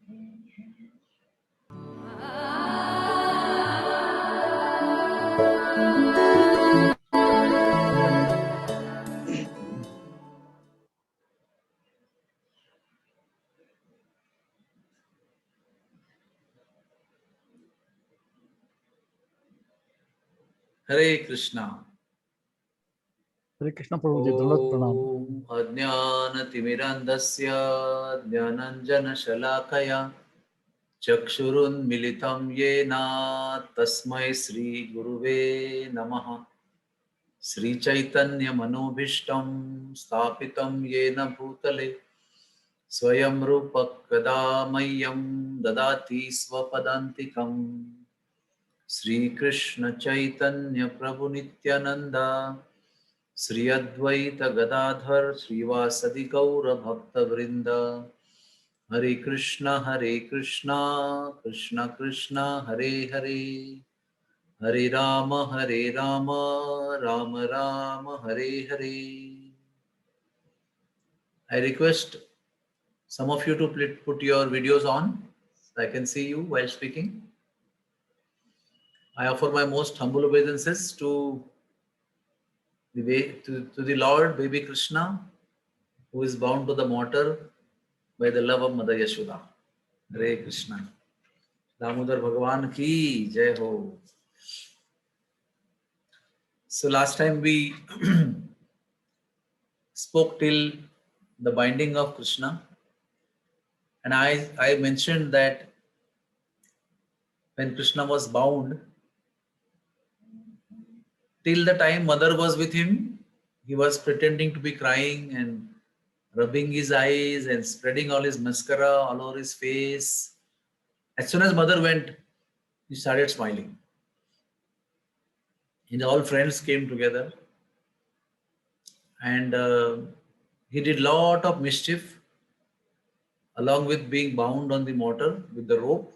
हरे कृष्णा। हरे कृष्ण प्रभु जी, दंडवत प्रणाम। ओम अज्ञानतिमिरन्धस्य ज्ञानाञ्जनशलाकया चक्षुरुन्मिलितं येन तस्मै श्रीगुरुवे नमः। श्रीचैतन्यमनोभीष्टं स्थापितं येन भूतले स्वयं रूपः कदा मह्यं ददाति स्वपदान्तिकम्। श्रीकृष्ण चैतन्य प्रभु नित्यानंद श्री अद्वैत गदाधर श्रीवासदि गौर भक्त वृंद। हरे कृष्णा कृष्णा कृष्णा हरे हरे, हरे Ram Ram Ram Hare Hare. I request some of you to put your videos on so I can see you while speaking. I offer my most humble obeisances to the Lord, baby Krishna, who is bound to the mortar by the love of Mother Yashoda. Hare Krishna. Damodar Bhagavan ki jai ho. So last time we spoke till the binding of Krishna, and I mentioned that when Krishna was bound, till the time mother was with him, he was pretending to be crying and rubbing his eyes and spreading all his mascara all over his face. As soon as mother went, he started smiling. And all friends came together, and he did lot of mischief along with being bound on the mortar with the rope.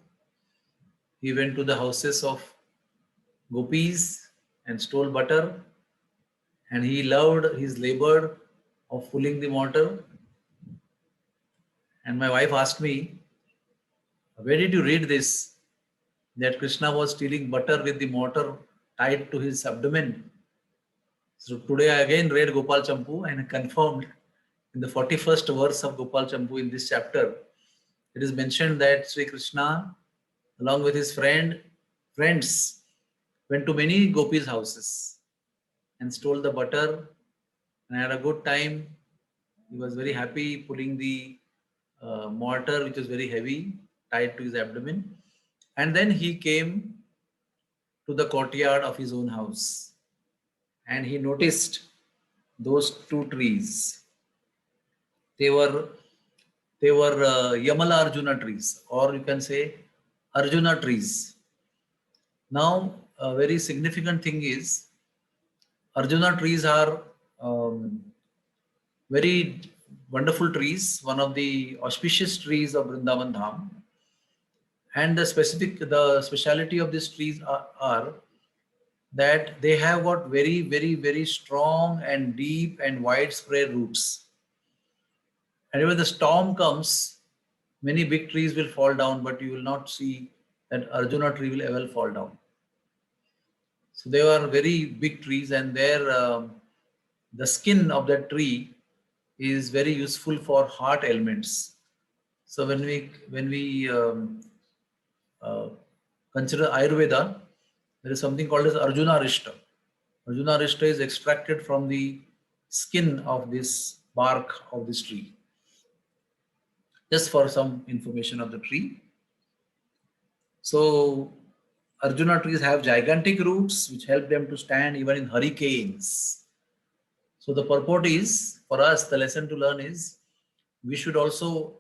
He went to the houses of gopis and stole butter, and he loved his labor of pulling the mortar. And my wife asked me, where did you read this? That Krishna was stealing butter with the mortar tied to his abdomen. So today I again read Gopal Champu and confirmed in the 41st verse of Gopal Champu in this chapter. It is mentioned that Sri Krishna, along with his friends, went to many gopis' houses and stole the butter and had a good time. He was very happy pulling the mortar, which was very heavy, tied to his abdomen. And then he came to the courtyard of his own house and he noticed those two trees. They were Yamala Arjuna trees, or you can say Arjuna trees. Now, a very significant thing is Arjuna trees are very wonderful trees, one of the auspicious trees of Vrindavan Dham. And the speciality of these trees are that they have got very, very, very strong and deep and widespread roots. And when the storm comes, many big trees will fall down, but you will not see that Arjuna tree will ever fall down. So they are very big trees, and the skin of that tree is very useful for heart ailments. So when we uh, consider Ayurveda, there is something called as Arjuna Rishta. Arjuna Rishta is extracted from the skin of this bark of this tree. Just for some information of the tree. So Arjuna trees have gigantic roots which help them to stand even in hurricanes. So the purport is, for us, the lesson to learn is, we should also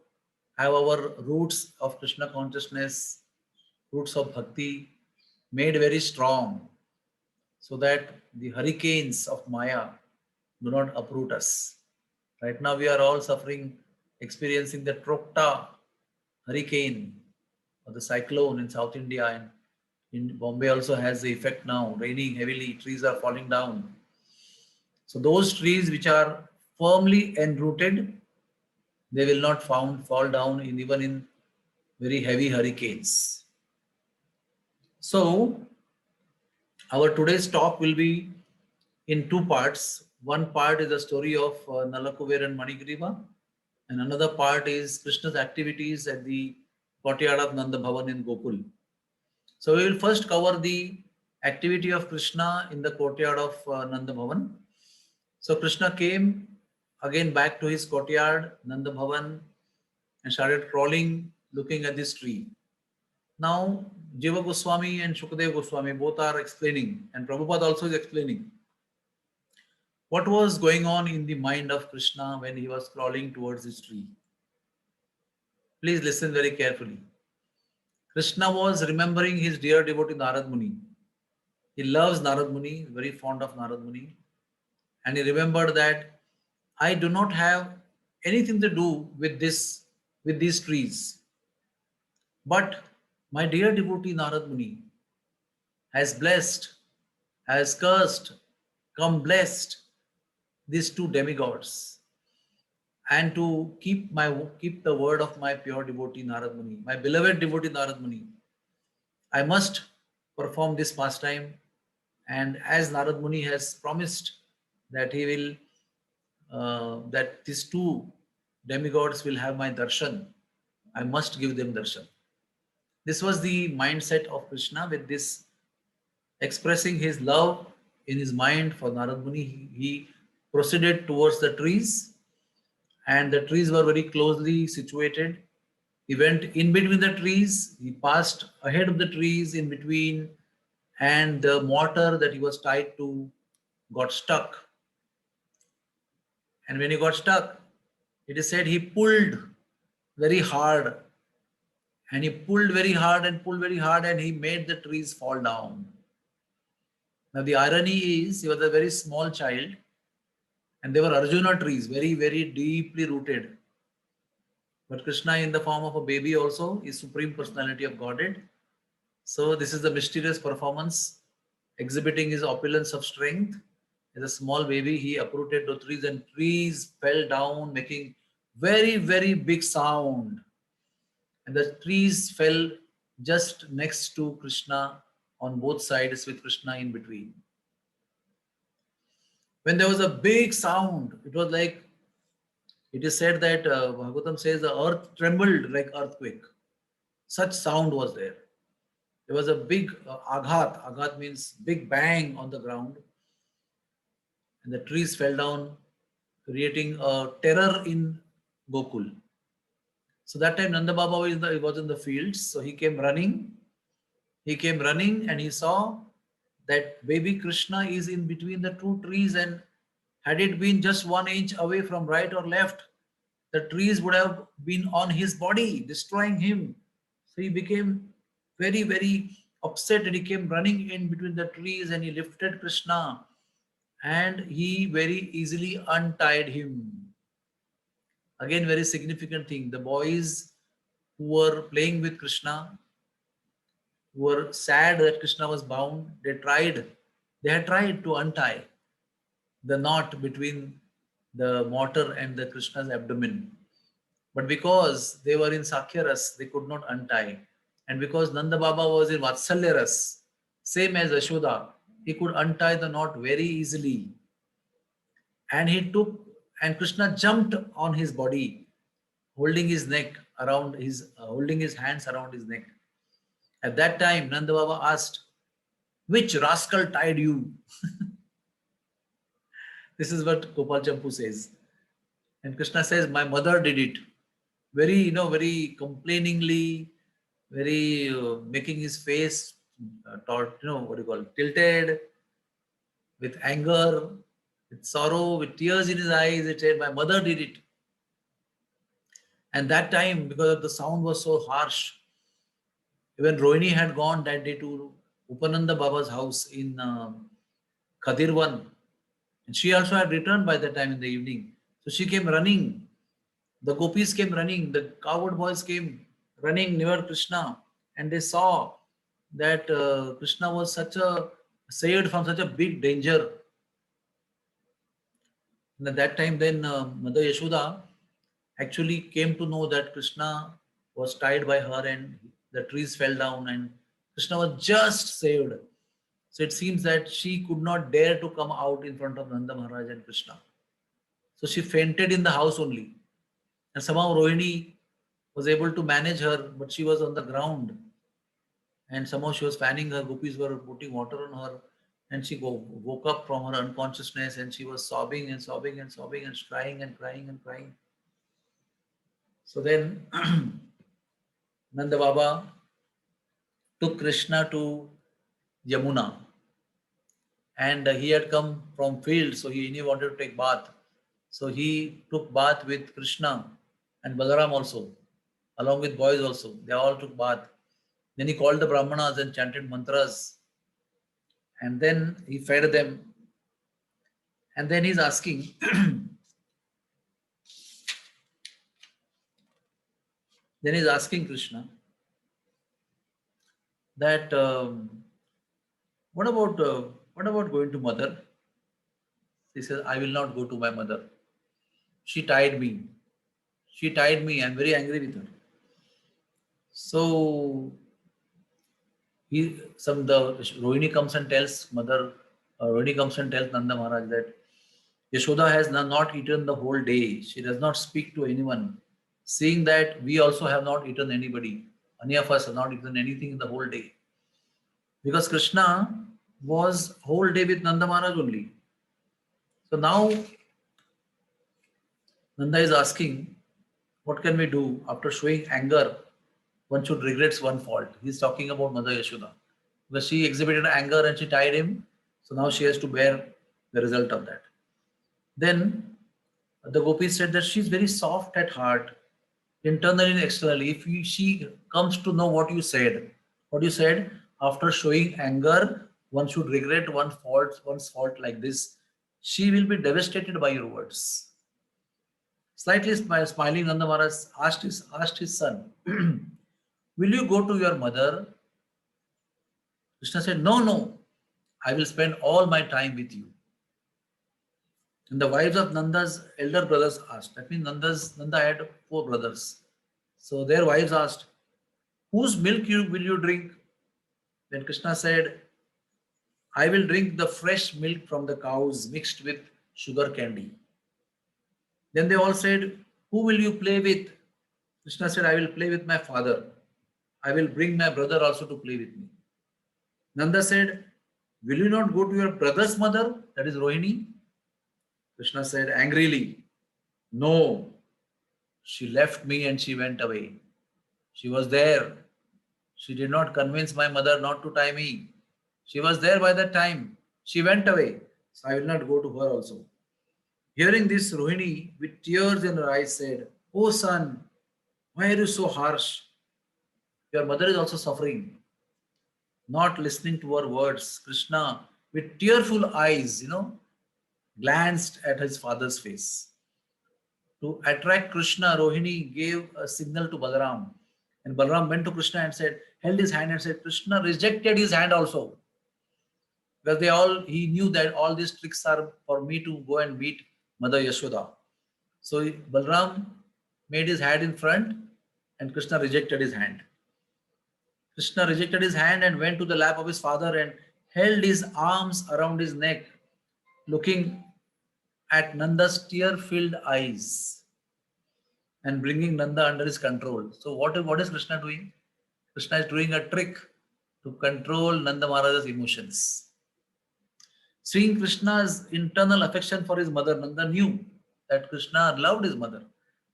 have our roots of Krishna consciousness, roots of bhakti made very strong so that the hurricanes of Maya do not uproot us. Right now we are all suffering, experiencing the Trokta hurricane or the cyclone in South India, and in Bombay also has the effect now, raining heavily, trees are falling down. So those trees which are firmly enrooted, they will not fall down even in very heavy hurricanes. So, our today's talk will be in two parts. One part is the story of Nalakuber and Manigriva, and another part is Krishna's activities at the courtyard of Nanda Bhavan in Gokul. So we will first cover the activity of Krishna in the courtyard of Nanda Bhavan. So Krishna came again back to his courtyard, Nanda Bhavan, and started crawling, looking at this tree. Now, Jiva Goswami and Shukadev Goswami both are explaining, and Prabhupada also is explaining what was going on in the mind of Krishna when he was crawling towards this tree. Please listen very carefully. Krishna was remembering his dear devotee Narad Muni. He loves Narad Muni, very fond of Narad Muni. And he remembered that I do not have anything to do with these trees. But my dear devotee Narad Muni has blessed, has cursed, come blessed these two demigods. And to keep the word of my pure devotee Narad Muni, my beloved devotee Narad Muni, I must perform this pastime. And as Narad Muni has promised that he will, that these two demigods will have my darshan, I must give them darshan. This was the mindset of Krishna. With this expressing his love in his mind for Narad Muni, he proceeded towards the trees, and the trees were very closely situated. He went in between the trees, he passed ahead of the trees in between, and the mortar that he was tied to got stuck. And when he got stuck, it is said he pulled very hard, and he pulled very hard and pulled very hard, and he made the trees fall down. Now, the irony is, he was a very small child, and they were Arjuna trees, very, very deeply rooted. But Krishna, in the form of a baby, also is Supreme Personality of Godhead. So, this is the mysterious performance exhibiting his opulence of strength. As a small baby, he uprooted the trees, and trees fell down, making very, very big sound. And the trees fell just next to Krishna on both sides, with Krishna in between. When there was a big sound, it was like, it is said that Bhagavatam says the earth trembled like earthquake. Such sound was there. There was a big aghat. Aghat means big bang on the ground, and the trees fell down, creating a terror in Gokul. So that time Nanda Baba was in the fields, so he came running. He came running and he saw that baby Krishna is in between the two trees, and had it been just 1 inch away from right or left, the trees would have been on his body, destroying him. So he became very, very upset, and he came running in between the trees, and he lifted Krishna, and he very easily untied him. Again, very significant thing. The boys who were playing with Krishna, who were sad that Krishna was bound, they had tried to untie the knot between the mortar and the Krishna's abdomen. But because they were in Sakhya Ras, they could not untie. And because Nanda Baba was in Vatsalya Ras, same as Ashoda, he could untie the knot very easily. And and Krishna jumped on his body, holding his neck holding his hands around his neck. At that time, Nanda Baba asked, "Which rascal tied you?" This is what Gopal Champu says. And Krishna says, "My mother did it." Very, very complainingly, very making his face tilted with anger, with sorrow, with tears in his eyes. It said, "My mother did it." And that time, because of the sound was so harsh, even Rohini had gone that day to Upananda Baba's house in Khadirwan. And she also had returned by that time in the evening. So she came running. The gopis came running. The cowherd boys came running near Krishna. And they saw that Krishna was saved from such a big danger. And at that time, then Mother Yashoda actually came to know that Krishna was tied by her and the trees fell down and Krishna was just saved. So it seems that she could not dare to come out in front of Nanda Maharaj and Krishna. So she fainted in the house only. And somehow Rohini was able to manage her, but she was on the ground. And somehow she was fanning her, gopis were putting water on her. And she woke up from her unconsciousness and she was sobbing and sobbing and sobbing and crying and crying and crying. So then Nanda Baba took Krishna to Yamuna. And he had come from field, so he wanted to take bath. So he took bath with Krishna and Balaram also, along with boys also. They all took bath. Then he called the Brahmanas and chanted mantras. And then he fed them. And then he's asking, Krishna that what about going to mother? He says, I will not go to my mother. She tied me. I'm very angry with her. So Rohini comes and tells Nanda Maharaj that Yashoda has not eaten the whole day. She does not speak to anyone. Seeing that we also have not eaten anybody. Any of us have not eaten anything in the whole day. Because Krishna was whole day with Nanda Maharaj only. So now Nanda is asking, what can we do? After showing anger, one should regret one fault. He's talking about Mother Yashoda. Because she exhibited anger and she tied him. So now she has to bear the result of that. Then the gopis said that she's very soft at heart, internally and externally. If she comes to know what you said, after showing anger, one should regret one's fault like this. She will be devastated by your words. Slightly smiling, Nanda Maharaj asked his son, will you go to your mother? Krishna said, no, I will spend all my time with you. And the wives of Nanda's elder brothers asked. That means Nanda had 4 brothers. So their wives asked, whose milk will you drink? Then Krishna said, I will drink the fresh milk from the cows mixed with sugar candy. Then they all said, who will you play with? Krishna said, I will play with my father. I will bring my brother also to play with me. Nanda said, will you not go to your brother's mother, that is Rohini? Krishna said angrily, no. She left me and she went away. She was there. She did not convince my mother not to tie me. She was there by that time. She went away. So I will not go to her also. Hearing this, Rohini, with tears in her eyes, said, oh son, why are you so harsh? Your mother is also suffering. Not listening to her words. Krishna, with tearful eyes, glanced at his father's face. To attract Krishna, Rohini gave a signal to Balaram. And Balaram went to Krishna and held his hand and said, Krishna rejected his hand also. Because he knew that all these tricks are for me to go and meet Mother Yashoda. So Balaram made his hand in front and Krishna rejected his hand. Krishna rejected his hand and went to the lap of his father and held his arms around his neck, looking at Nanda's tear-filled eyes and bringing Nanda under his control. So what is Krishna doing? Krishna is doing a trick to control Nanda Maharaj's emotions. Seeing Krishna's internal affection for his mother, Nanda knew that Krishna loved his mother.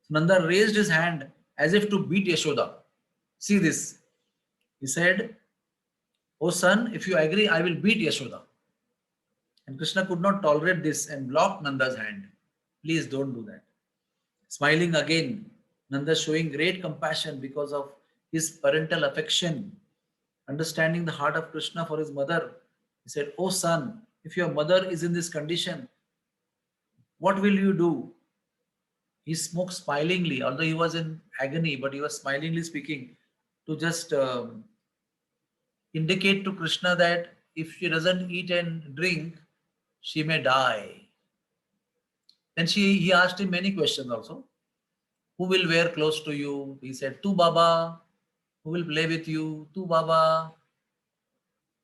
So Nanda raised his hand as if to beat Yashoda. See this. He said, oh son, if you agree, I will beat Yashoda. And Krishna could not tolerate this and blocked Nanda's hand. Please don't do that. Smiling again, Nanda showing great compassion because of his parental affection, understanding the heart of Krishna for his mother. He said, oh son, if your mother is in this condition, what will you do? He spoke smilingly, although he was in agony, but he was smilingly speaking to just indicate to Krishna that if she doesn't eat and drink, she may die. Then he asked him many questions also. Who will wear clothes to you? He said, Tu Baba. Who will play with you? Tu Baba.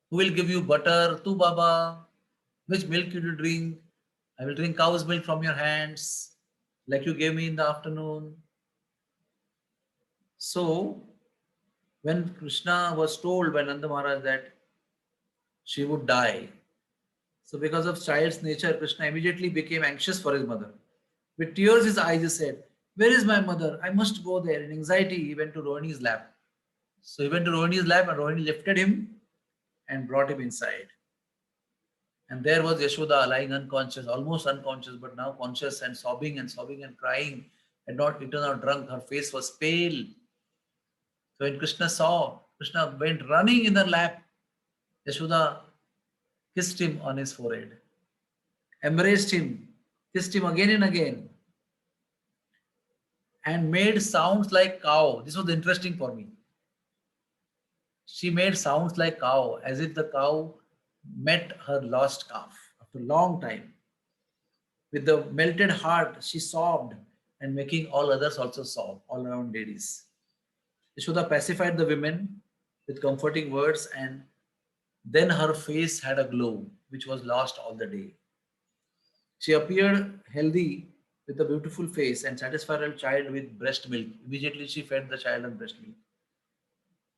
Who will give you butter? Tu Baba. Which milk you will drink? I will drink cow's milk from your hands, like you gave me in the afternoon. So, when Krishna was told by Nanda Maharaj that she would die, so because of child's nature, Krishna immediately became anxious for his mother. With tears in his eyes, he said, "Where is my mother? I must go there." In anxiety, he went to Rohini's lap. So he went to Rohini's lap and Rohini lifted him and brought him inside. And there was Yashoda lying unconscious, almost unconscious, but now conscious and sobbing and crying, had not eaten or drunk. Her face was pale. So when Krishna saw, Krishna went running in her lap. Yashoda kissed him on his forehead, embraced him, kissed him again and again, and made sounds like cow. This was interesting for me. She made sounds like cow, as if the cow met her lost calf after a long time. With the melted heart, she sobbed and making all others also sob, all around ladies. Yashoda pacified the women with comforting words, and then her face had a glow which was lost all the day. She appeared healthy with a beautiful face and satisfied her child with breast milk. Immediately she fed the child on breast milk.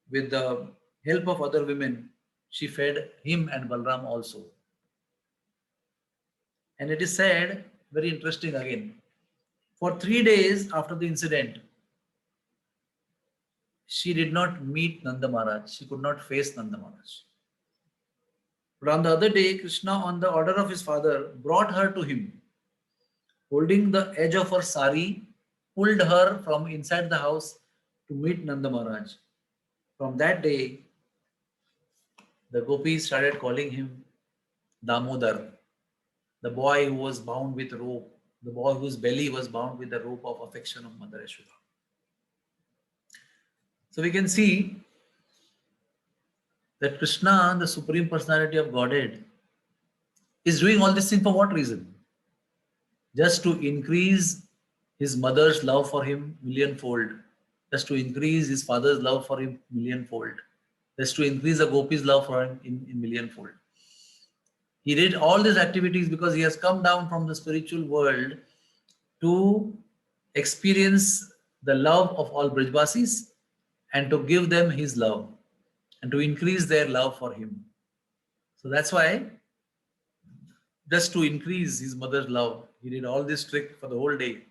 With the help of other women, she fed him and Balram also. And it is said, very interesting again, for 3 days after the incident, she did not meet Nanda Maharaj. She could not face Nanda Maharaj. But on the other day, Krishna, on the order of his father, brought her to him. Holding the edge of her sari, pulled her from inside the house to meet Nanda Maharaj. From that day, the gopis started calling him Damodar, the boy who was bound with rope, the boy whose belly was bound with the rope of affection of Mother Yashoda. So we can see that Krishna, the Supreme Personality of Godhead, is doing all this thing for what reason? Just to increase his mother's love for him millionfold, just to increase his father's love for him millionfold, just to increase the gopis' love for him in millionfold. He did all these activities because he has come down from the spiritual world to experience the love of all Brijvasis and to give them his love and to increase their love for him. So that's why, just to increase his mother's love, he did all this trick for the whole day.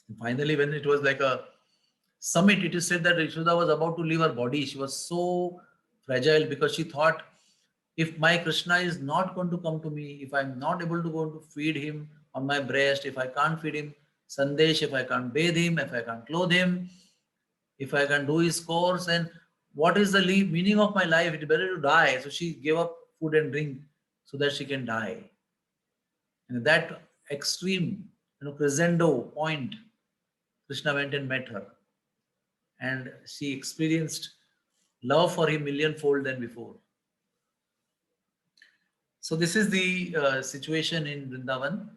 And finally, when it was like a summit, it is said that Yashoda was about to leave her body. She was so fragile because she thought, if my Krishna is not going to come to me, if I'm not able to go to feed him on my breast, if I can't feed him Sandesh, if I can't bathe him, if I can't clothe him, if I can do his course, and what is the meaning of my life? It's better to die. So she gave up food and drink so that she can die. And at that extreme, crescendo point, Krishna went and met her. And she experienced love for him millionfold than before. So this is the situation in Vrindavan.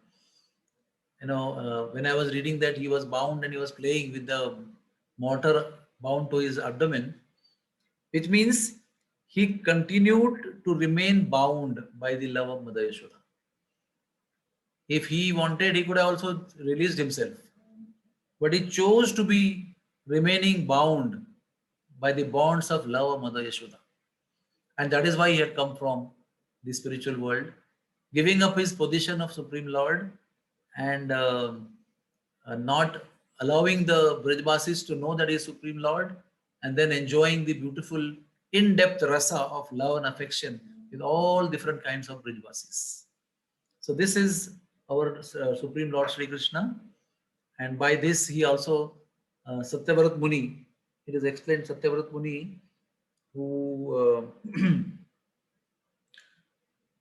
When I was reading that he was bound and he was playing with the mortar bound to his abdomen, which means he continued to remain bound by the love of Mother Yashoda. If he wanted, he could have also released himself. But he chose to be remaining bound by the bonds of love of Mother Yashoda. And that is why he had come from the spiritual world, giving up his position of Supreme Lord and not allowing the Brijbasis to know that he is Supreme Lord, and then enjoying the beautiful in-depth rasa of love and affection with all different kinds of Brijbasis. So this is our Supreme Lord Sri Krishna, and by this he also Satyavrat Muni, it is explained Satyavrat Muni, who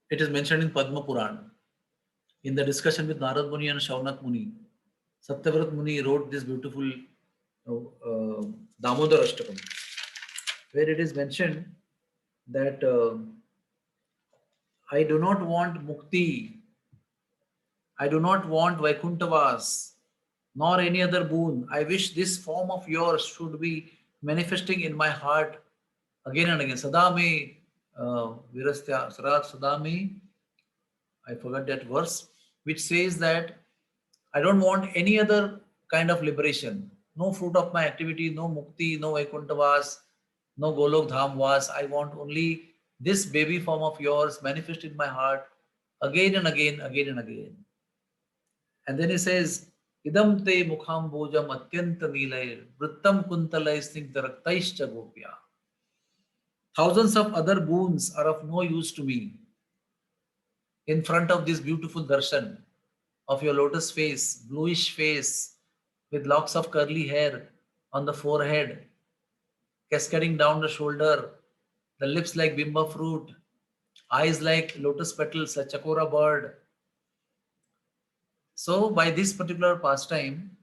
it is mentioned in Padma Puran in the discussion with Narad Muni and Shaunak Muni. Satyavrat Muni wrote this beautiful Damodar Ashtakam, where it is mentioned that I do not want mukti, I do not want Vaikuntavas, nor any other boon. I wish this form of yours should be manifesting in my heart again and again. Sadame virastya sarat sadame. I forgot that verse, which says that I don't want any other kind of liberation. No fruit of my activity, no mukti, no Vaikuntavas, no Golok Dham vas. I want only this baby form of yours manifest in my heart again and again, again and again. And then he says, Idam te mukham bojam atyanta nilayir, vrittam kuntalai snigdharaktaischa gopya. Thousands of other boons are of no use to me in front of this beautiful darshan of your lotus face, bluish face, with locks of curly hair on the forehead, cascading down the shoulder, the lips like bimba fruit, eyes like lotus petals, a chakora bird. So, by this particular pastime,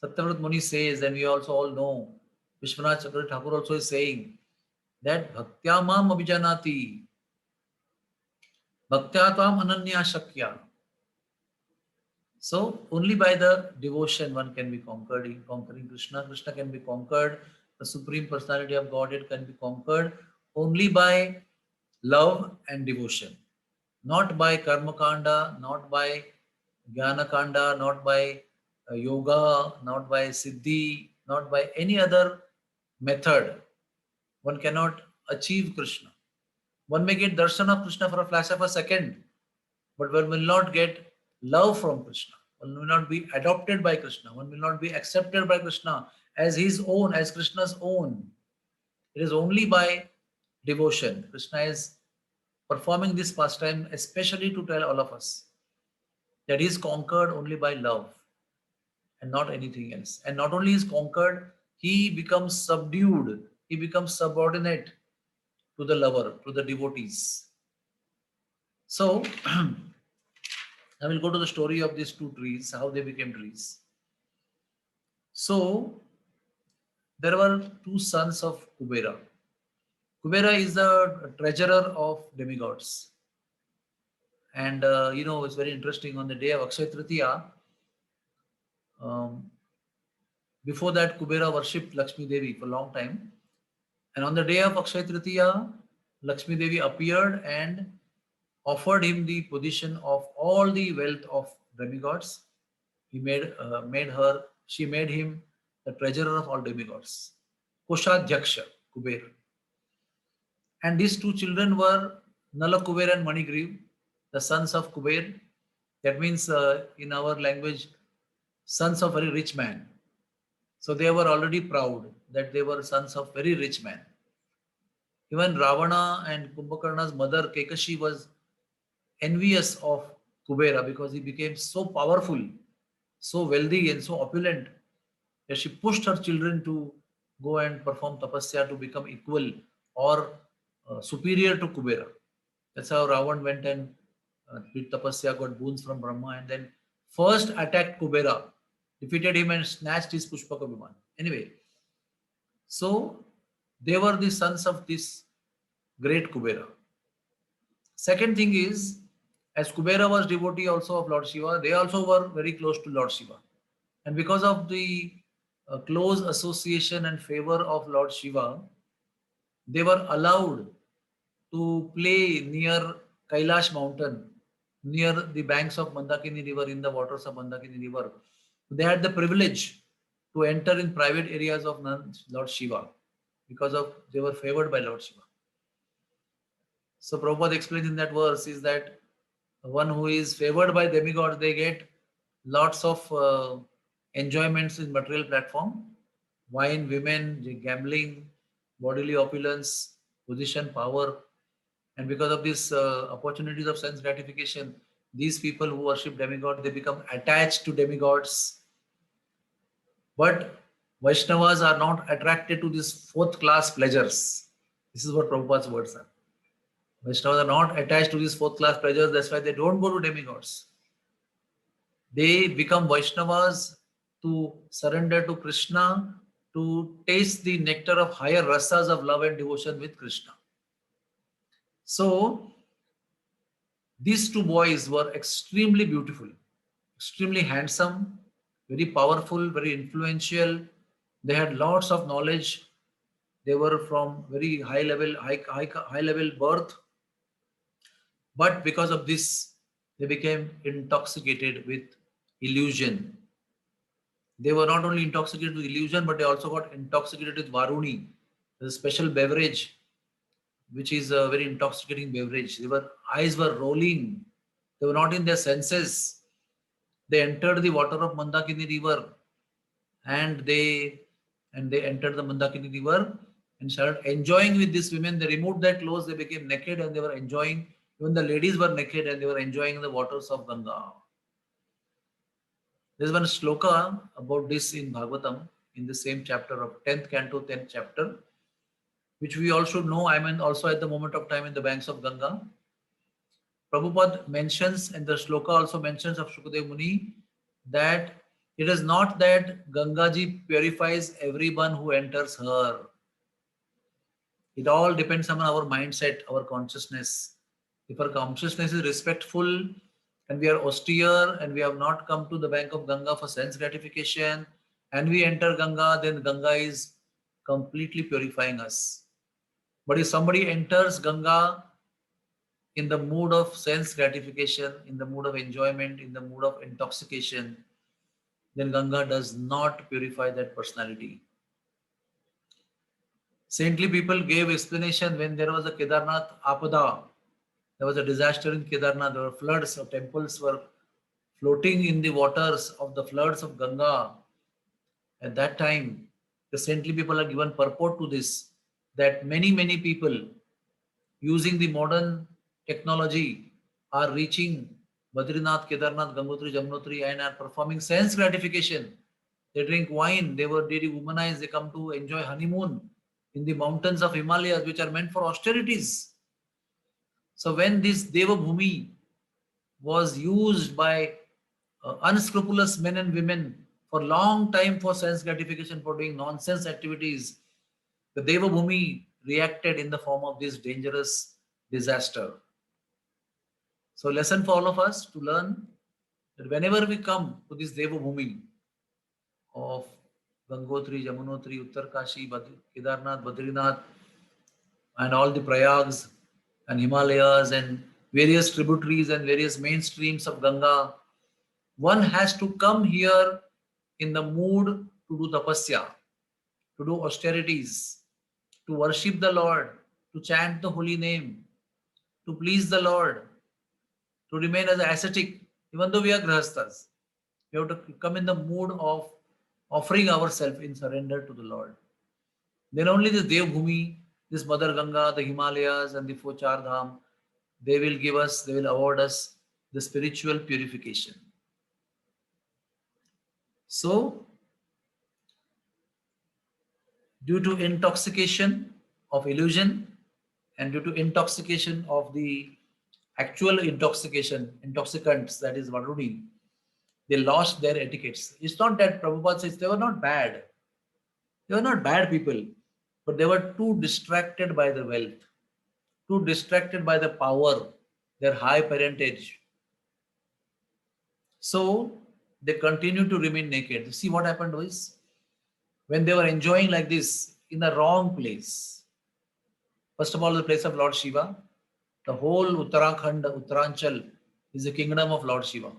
Satyavrat Muni says, and we also all know, Vishwanath Chakravarti Thakur also is saying that Bhaktyamam Abhijanati, Bhaktyatam Ananya Shakya. So only by the devotion one can be conquered. Conquering Krishna, Krishna can be conquered. The Supreme Personality of Godhead can be conquered only by love and devotion, not by karma kanda, not by jnana kanda, not by yoga, not by siddhi, not by any other method. One cannot achieve Krishna. One may get darshan of Krishna for a flash of a second, but one will not get love from Krishna. One will not be adopted by Krishna. One will not be accepted by Krishna as his own, as Krishna's own. It is only by devotion. Krishna is performing this pastime especially to tell all of us that he is conquered only by love and not anything else. And not only is conquered, he becomes subdued. He becomes subordinate to the lover, to the devotees. So, I will go to the story of these two trees, how they became trees. So, there were two sons of Kubera. Kubera is the treasurer of demigods. And it's very interesting on the day of Akshaya Tritiya. Before that, Kubera worshipped Lakshmi Devi for a long time. And on the day of Akshaya Tritiya, Lakshmi Devi appeared and offered him the position of all the wealth of demigods. She made him the treasurer of all demigods, Koshadhyaksha, Kuber. And these two children were Nala Kuber and Manigriv, the sons of Kuber. That means in our language, sons of very rich man. So they were already proud that they were sons of very rich man. Even Ravana and Kumbhakarna's mother Kekashi was envious of Kubera because he became so powerful, so wealthy and so opulent that she pushed her children to go and perform tapasya to become equal or superior to Kubera. That's how Ravan went and did tapasya, got boons from Brahma, and then first attacked Kubera, defeated him and snatched his Pushpaka Viman. Anyway, so they were the sons of this great Kubera. Second thing is, as Kubera was devotee also of Lord Shiva, they also were very close to Lord Shiva. And because of the close association and favor of Lord Shiva, they were allowed to play near Kailash mountain, near the banks of Mandakini river, in the waters of Mandakini river. They had the privilege to enter in private areas of Lord Shiva because of they were favored by Lord Shiva. So Prabhupada explains in that verse is that one who is favored by demigods, they get lots of enjoyments in material platform, wine, women, gambling, bodily opulence, position, power. And because of these opportunities of sense gratification, these people who worship demigods, they become attached to demigods. But Vaishnavas are not attracted to these fourth class pleasures. This is what Prabhupada's words are. Vaishnavas are not attached to these fourth class pleasures. That's why they don't go to demigods. They become Vaishnavas to surrender to Krishna, to taste the nectar of higher rasas of love and devotion with Krishna. So, these two boys were extremely beautiful, extremely handsome, very powerful, very influential. They had lots of knowledge. They were from very high level birth, but because of this, they became intoxicated with illusion. They were not only intoxicated with illusion, but they also got intoxicated with Varuni, a special beverage, which is a very intoxicating beverage. Their eyes were rolling. They were not in their senses. They entered the water of Mandakini river, and they entered the Mandakini river and started enjoying with these women. They removed their clothes, they became naked, and they were enjoying. Even the ladies were naked and they were enjoying the waters of Ganga. There's one shloka about this in Bhagavatam, in the same chapter of 10th canto, 10th chapter, which we all should know. I mean, also at the moment of time in the banks of Ganga. Prabhupada mentions, and the shloka also mentions of Shukadev Muni, that it is not that Gangaji purifies everyone who enters her. It all depends on our mindset, our consciousness. If our consciousness is respectful and we are austere and we have not come to the bank of Ganga for sense gratification and we enter Ganga, then Ganga is completely purifying us. But if somebody enters Ganga in the mood of sense gratification, in the mood of enjoyment, in the mood of intoxication, then Ganga does not purify that personality. Saintly people gave explanation when there was a Kedarnath Apada. There was a disaster in Kedarnath. There were floods. So temples were floating in the waters of the floods of Ganga. At that time, the saintly people are given purport to this, that many people using the modern technology are reaching Badrinath, Kedarnath, Gangotri, Jamnotri and are performing sense gratification. They drink wine, they were daily womanized, they come to enjoy honeymoon in the mountains of Himalayas, which are meant for austerities. So when this Deva Bhumi was used by unscrupulous men and women for long time for sense gratification, for doing nonsense activities, the Deva Bhumi reacted in the form of this dangerous disaster. So lesson for all of us to learn that whenever we come to this Deva Bhumi of Gangotri, Yamunotri, Uttarkashi, Kedarnath, Badrinath, and all the Prayags and Himalayas and various tributaries and various main streams of Ganga, one has to come here in the mood to do tapasya, to do austerities, to worship the Lord, to chant the holy name, to please the Lord, to remain as ascetic, even though we are grahasthas. We have to come in the mood of offering ourselves in surrender to the Lord. Then only this Devbhumi, this Mother Ganga, the Himalayas and the four Char Dham, they will give us, they will award us the spiritual purification. So, due to intoxication of illusion and due to intoxication of the actual intoxicants, that is Varuni, they lost their etiquettes. It's not that Prabhupada says they were not bad. They were not bad people, but they were too distracted by the wealth, too distracted by the power, their high parentage. So they continued to remain naked. See what happened was, when they were enjoying like this in the wrong place. First of all, the place of Lord Shiva. The whole Uttarakhand, Uttaranchal is the kingdom of Lord Shiva.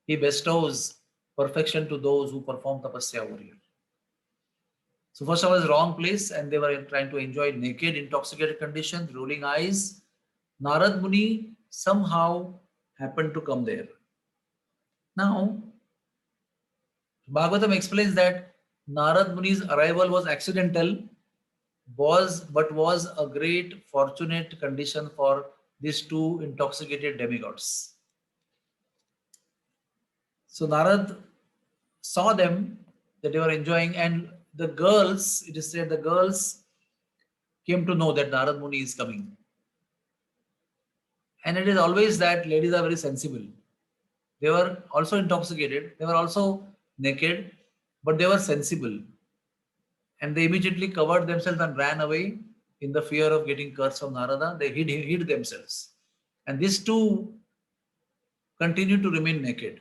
He bestows perfection to those who perform tapasya over here. So first of all, wrong place, and they were trying to enjoy naked, intoxicated conditions, rolling eyes. Narad Muni somehow happened to come there. Now, Bhagavatam explains that Narad Muni's arrival was accidental, but was a great fortunate condition for these two intoxicated demigods. So Narad saw them that they were enjoying, and the girls, it is said, the girls came to know that Narad Muni is coming. And it is always that ladies are very sensible. They were also intoxicated, they were also naked, but they were sensible. And they immediately covered themselves and ran away in the fear of getting cursed from Narada. They hid themselves. And these two continued to remain naked.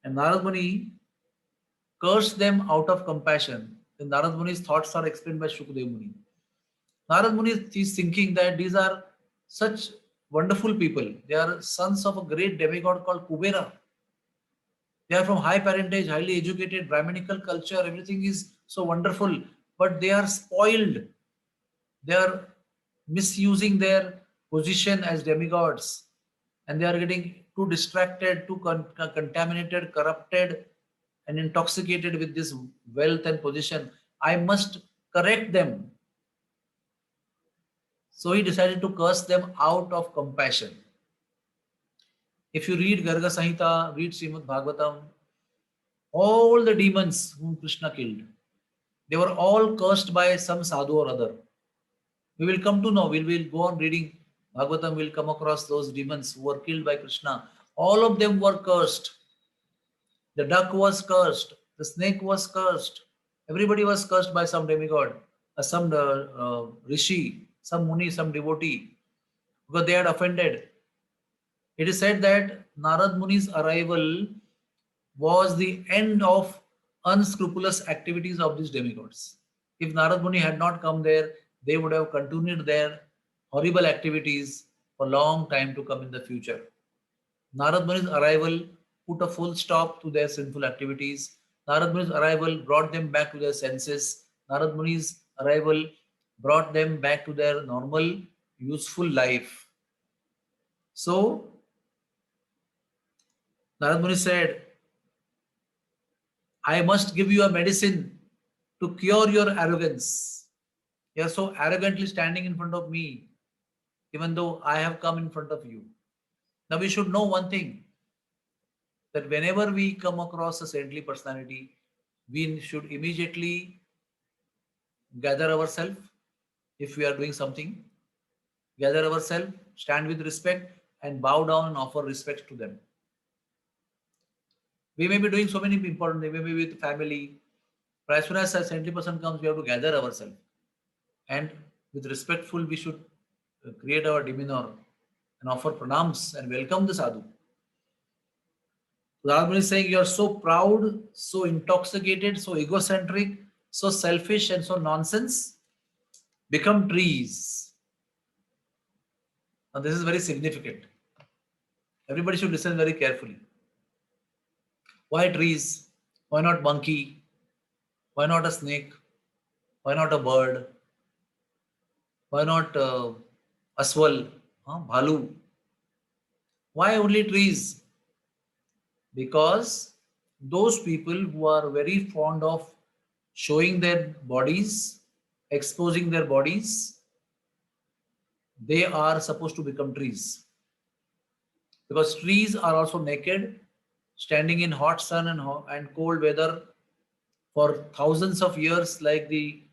And Narad Muni cursed them out of compassion. The Narad Muni's thoughts are explained by Shukdev Muni. Narad Muni is thinking that these are such wonderful people. They are sons of a great demigod called Kubera. They are from high parentage, highly educated, Brahminical culture. Everything is so wonderful, but they are spoiled. They are misusing their position as demigods, and they are getting too distracted, too contaminated, corrupted, and intoxicated with this wealth and position. I must correct them. So he decided to curse them out of compassion. If you read Garga Samhita, read Srimad Bhagavatam, all the demons whom Krishna killed, they were all cursed by some sadhu or other. We will come to know, we will go on reading Bhagavatam, will come across those demons who were killed by Krishna. All of them were cursed. The duck was cursed, the snake was cursed, everybody was cursed by some demigod, some rishi, some muni, some devotee, because they had offended. It is said that Narad Muni's arrival was the end of unscrupulous activities of these demigods. If Narad Muni had not come there, they would have continued their horrible activities for a long time to come in the future. Narad Muni's arrival put a full stop to their sinful activities. Narad Muni's arrival brought them back to their senses. Narad Muni's arrival brought them back to their normal, useful life. So, Narad Muni said, I must give you a medicine to cure your arrogance. You are so arrogantly standing in front of me, even though I have come in front of you. Now we should know one thing, that whenever we come across a saintly personality, we should immediately gather ourselves. If we are doing something, gather ourselves, stand with respect, and bow down and offer respect to them. We may be doing so many important things, maybe with family, but as soon as a saintly person comes, we have to gather ourselves. And with respectful, we should create our demeanor and offer pranams and welcome the sadhu. Radhamani is saying, you are so proud, so intoxicated, so egocentric, so selfish, and so nonsense. Become trees. Now, this is very significant. Everybody should listen very carefully. Why trees? Why not monkey? Why not a snake? Why not a bird? Why not aswal? Bhalu? Why only trees? Because those people who are very fond of showing their bodies, exposing their bodies, they are supposed to become trees. Because trees are also naked, standing in hot sun and cold weather for thousands of years, like the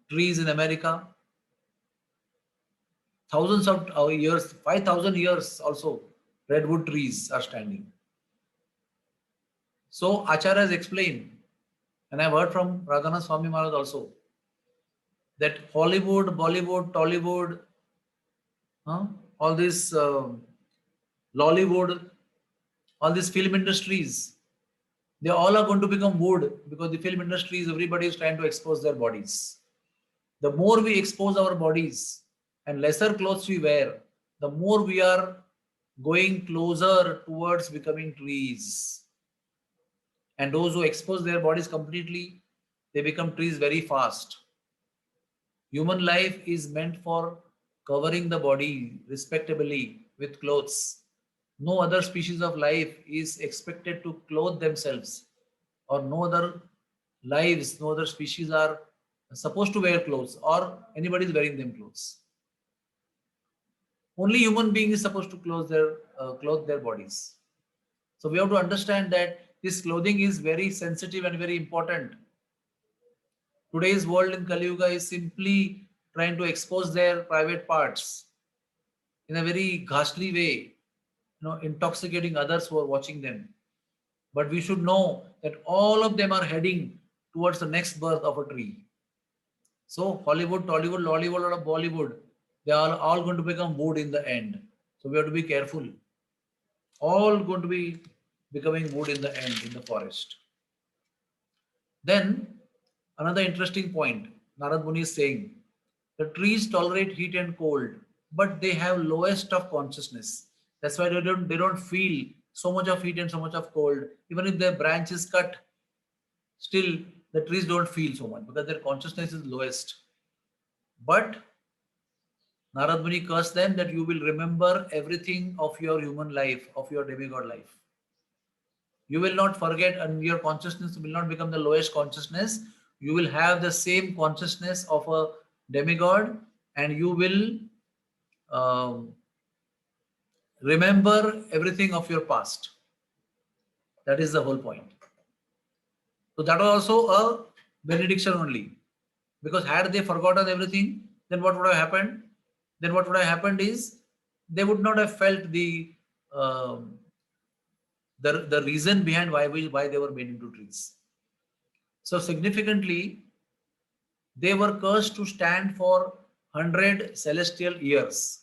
trees in America. Thousands of years, 5,000 years also, redwood trees are standing. So Acharya has explained, and I've heard from Radhana Swami Maharaj also, that Hollywood, Bollywood, Tollywood, all this Lollywood, all these film industries, they all are going to become wood, because the film industries, everybody is trying to expose their bodies. The more we expose our bodies and lesser clothes we wear, the more we are going closer towards becoming trees. And those who expose their bodies completely, they become trees very fast. Human life is meant for covering the body respectably with clothes. No other species of life is expected to clothe themselves, or no other lives, no other species are supposed to wear clothes, or anybody is wearing them clothes. Only human being is supposed to clothe their bodies. So we have to understand that this clothing is very sensitive and very important. Today's world in Kali Yuga is simply trying to expose their private parts in a very ghastly way, intoxicating others who are watching them. But we should know that all of them are heading towards the next birth of a tree. So Hollywood, Tollywood, Lollywood, or Bollywood, they are all going to become wood in the end. So we have to be careful. All going to be becoming wood in the end in the forest. Then another interesting point, Narad Muni is saying, the trees tolerate heat and cold, but they have lowest of consciousness. That's why they don't feel so much of heat and so much of cold. Even if their branch is cut, still the trees don't feel so much because their consciousness is lowest. But Narad Muni cursed them that you will remember everything of your human life, of your demigod life. You will not forget, and your consciousness will not become the lowest consciousness. You will have the same consciousness of a demigod, and you will um, remember everything of your past. That is the whole point. So that was also a benediction only. Because had they forgotten everything, then what would have happened? Then what would have happened is they would not have felt um, the reason behind why they were made into trees. So significantly, they were cursed to stand for 100 celestial years.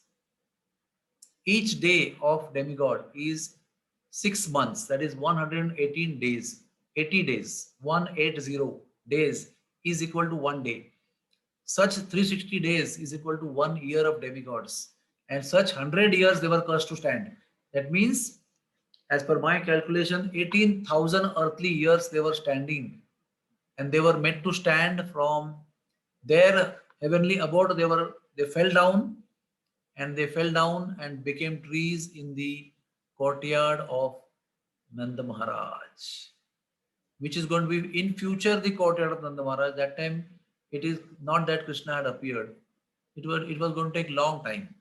Each day of demigod is 6 months, that is 118 days. 80 days, 180 days is equal to 1 day. Such 360 days is equal to 1 year of demigods. And such 100 years they were cursed to stand. That means, as per my calculation, 18,000 earthly years they were standing, and they were meant to stand from their heavenly abode. They fell down, and they fell down and became trees in the courtyard of Nanda Maharaj, which is going to be in future the courtyard of Nanda Maharaj. That time it is not that Krishna had appeared. It was going to take long time.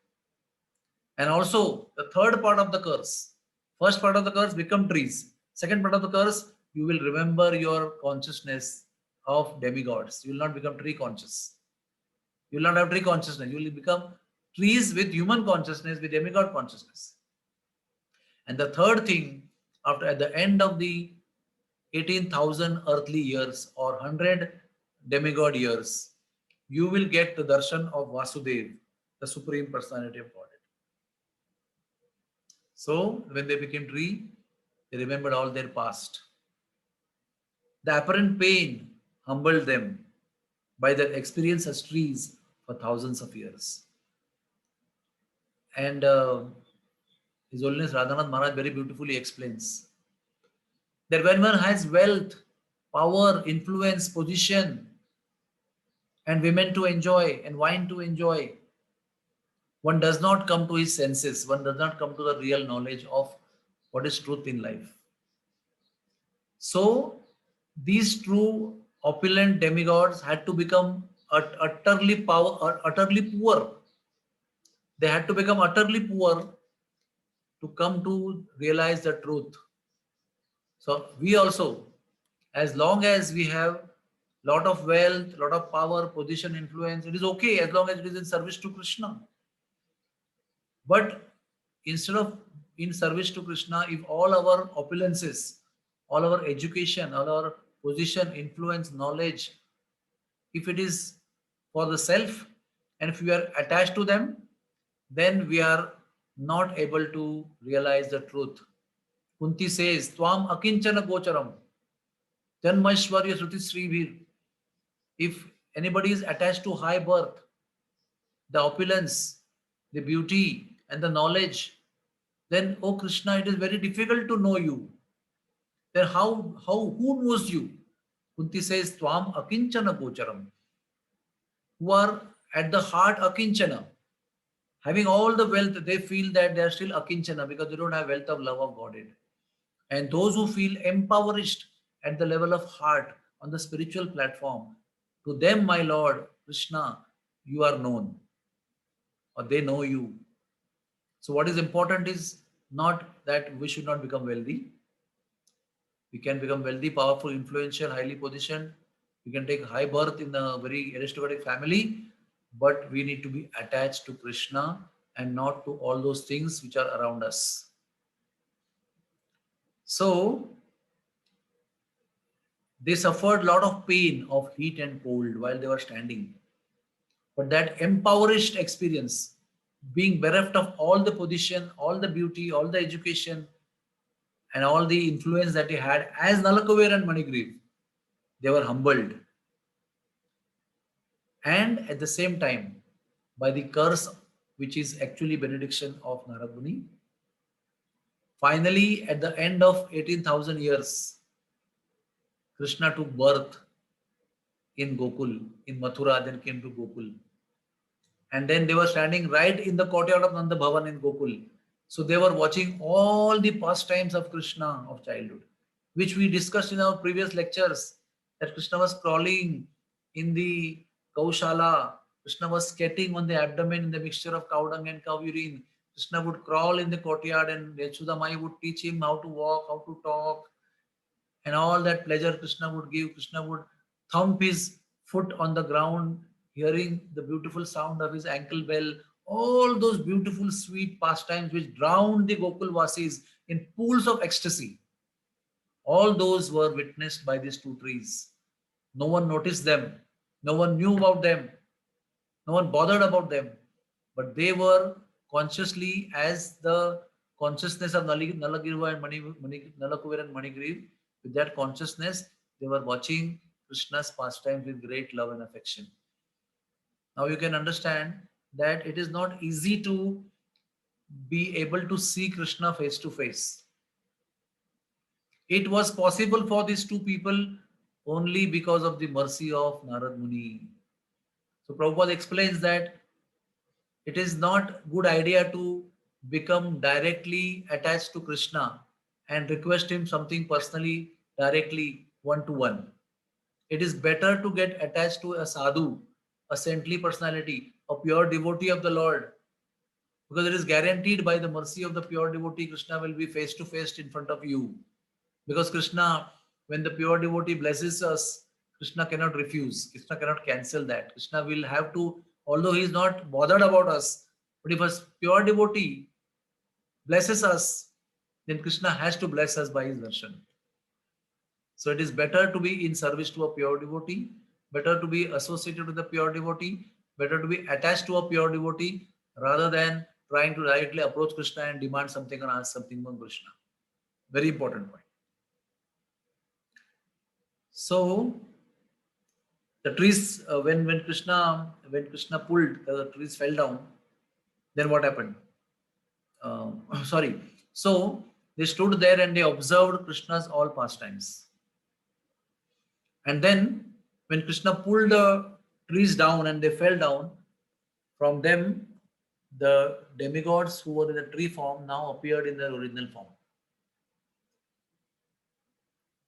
And also the third part of the curse. First part of the curse, become trees. Second part of the curse, you will remember your consciousness of demigods. You will not become tree conscious. You will not have tree consciousness. You will become trees with human consciousness, with demigod consciousness. And the third thing, after at the end of the 18,000 earthly years or 100 demigod years, you will get the darshan of Vasudev, the Supreme Personality of Godhead. So when they became tree, they remembered all their past. The apparent pain humbled them by their experience as trees for thousands of years. And His Holiness Radhanath Maharaj very beautifully explains that when one has wealth, power, influence, position, and women to enjoy and wine to enjoy, one does not come to his senses. One does not come to the real knowledge of what is truth in life. So these true opulent demigods had to become utterly poor. They had to become utterly poor to come to realize the truth. So we also, as long as we have lot of wealth, lot of power, position, influence, it is okay as long as it is in service to Krishna. But instead of in service to Krishna, if all our opulences, all our education, all our position, influence, knowledge, if it is for the self, and if we are attached to them, then we are not able to realize the truth. Kunti says, Tvam akinchana gocharam, janmaishwarya sruti srivir. If anybody is attached to high birth, the opulence, the beauty, and the knowledge, then, oh Krishna, it is very difficult to know you. Then who knows you? Kunti says, Tvam akinchana gocharam. Who are at the heart akinchana. Having all the wealth, they feel that they are still akinchana because they don't have wealth of love of Godhead. And those who feel impoverished at the level of heart on the spiritual platform, to them, my Lord, Krishna, you are known, or they know you. So what is important is not that we should not become wealthy. We can become wealthy, powerful, influential, highly positioned. We can take high birth in a very aristocratic family, but we need to be attached to Krishna and not to all those things which are around us. So they suffered a lot of pain of heat and cold while they were standing. But that impoverished experience, being bereft of all the position, all the beauty, all the education, and all the influence that he had as Nalakuber and Manigriv, they were humbled. And at the same time, by the curse, which is actually benediction of Narad Muni, finally, at the end of 18,000 years, Krishna took birth in Gokul, in Mathura, then came to Gokul. And then they were standing right in the courtyard of Nanda Bhavan in Gokul. So they were watching all the pastimes of Krishna of childhood, which we discussed in our previous lectures, that Krishna was crawling in the Kaushala. Krishna was skating on the abdomen in the mixture of cow dung and cow urine. Krishna would crawl in the courtyard and Yashoda Mai would teach him how to walk, how to talk, and all that pleasure Krishna would give. Krishna would thump his foot on the ground, hearing the beautiful sound of his ankle bell. All those beautiful, sweet pastimes which drowned the Gokul Vasis in pools of ecstasy. All those were witnessed by these two trees. No one noticed them. No one knew about them. No one bothered about them. But they were consciously, as the consciousness of Nalagirva and Nalakuber and Manigriv, with that consciousness, they were watching Krishna's pastimes with great love and affection. Now you can understand that it is not easy to be able to see Krishna face to face. It was possible for these two people only because of the mercy of Narad Muni. So Prabhupada explains that it is not good idea to become directly attached to Krishna and request him something personally, directly, one to one. It is better to get attached to a sadhu, a saintly personality, a pure devotee of the Lord, because it is guaranteed by the mercy of the pure devotee, Krishna will be face to face in front of you. Because Krishna, when the pure devotee blesses us, Krishna cannot refuse. Krishna cannot cancel that. Krishna will have to, although he is not bothered about us, but if a pure devotee blesses us, then Krishna has to bless us by his darshan. So it is better to be in service to a pure devotee, better to be associated with a pure devotee, better to be attached to a pure devotee, rather than trying to directly approach Krishna and demand something and ask something from Krishna. Very important point. So the trees, when Krishna pulled, the trees fell down. Then what happened? Sorry. So they stood there and they observed Krishna's all pastimes. And then when Krishna pulled the trees down and they fell down, from them the demigods who were in the tree form now appeared in their original form.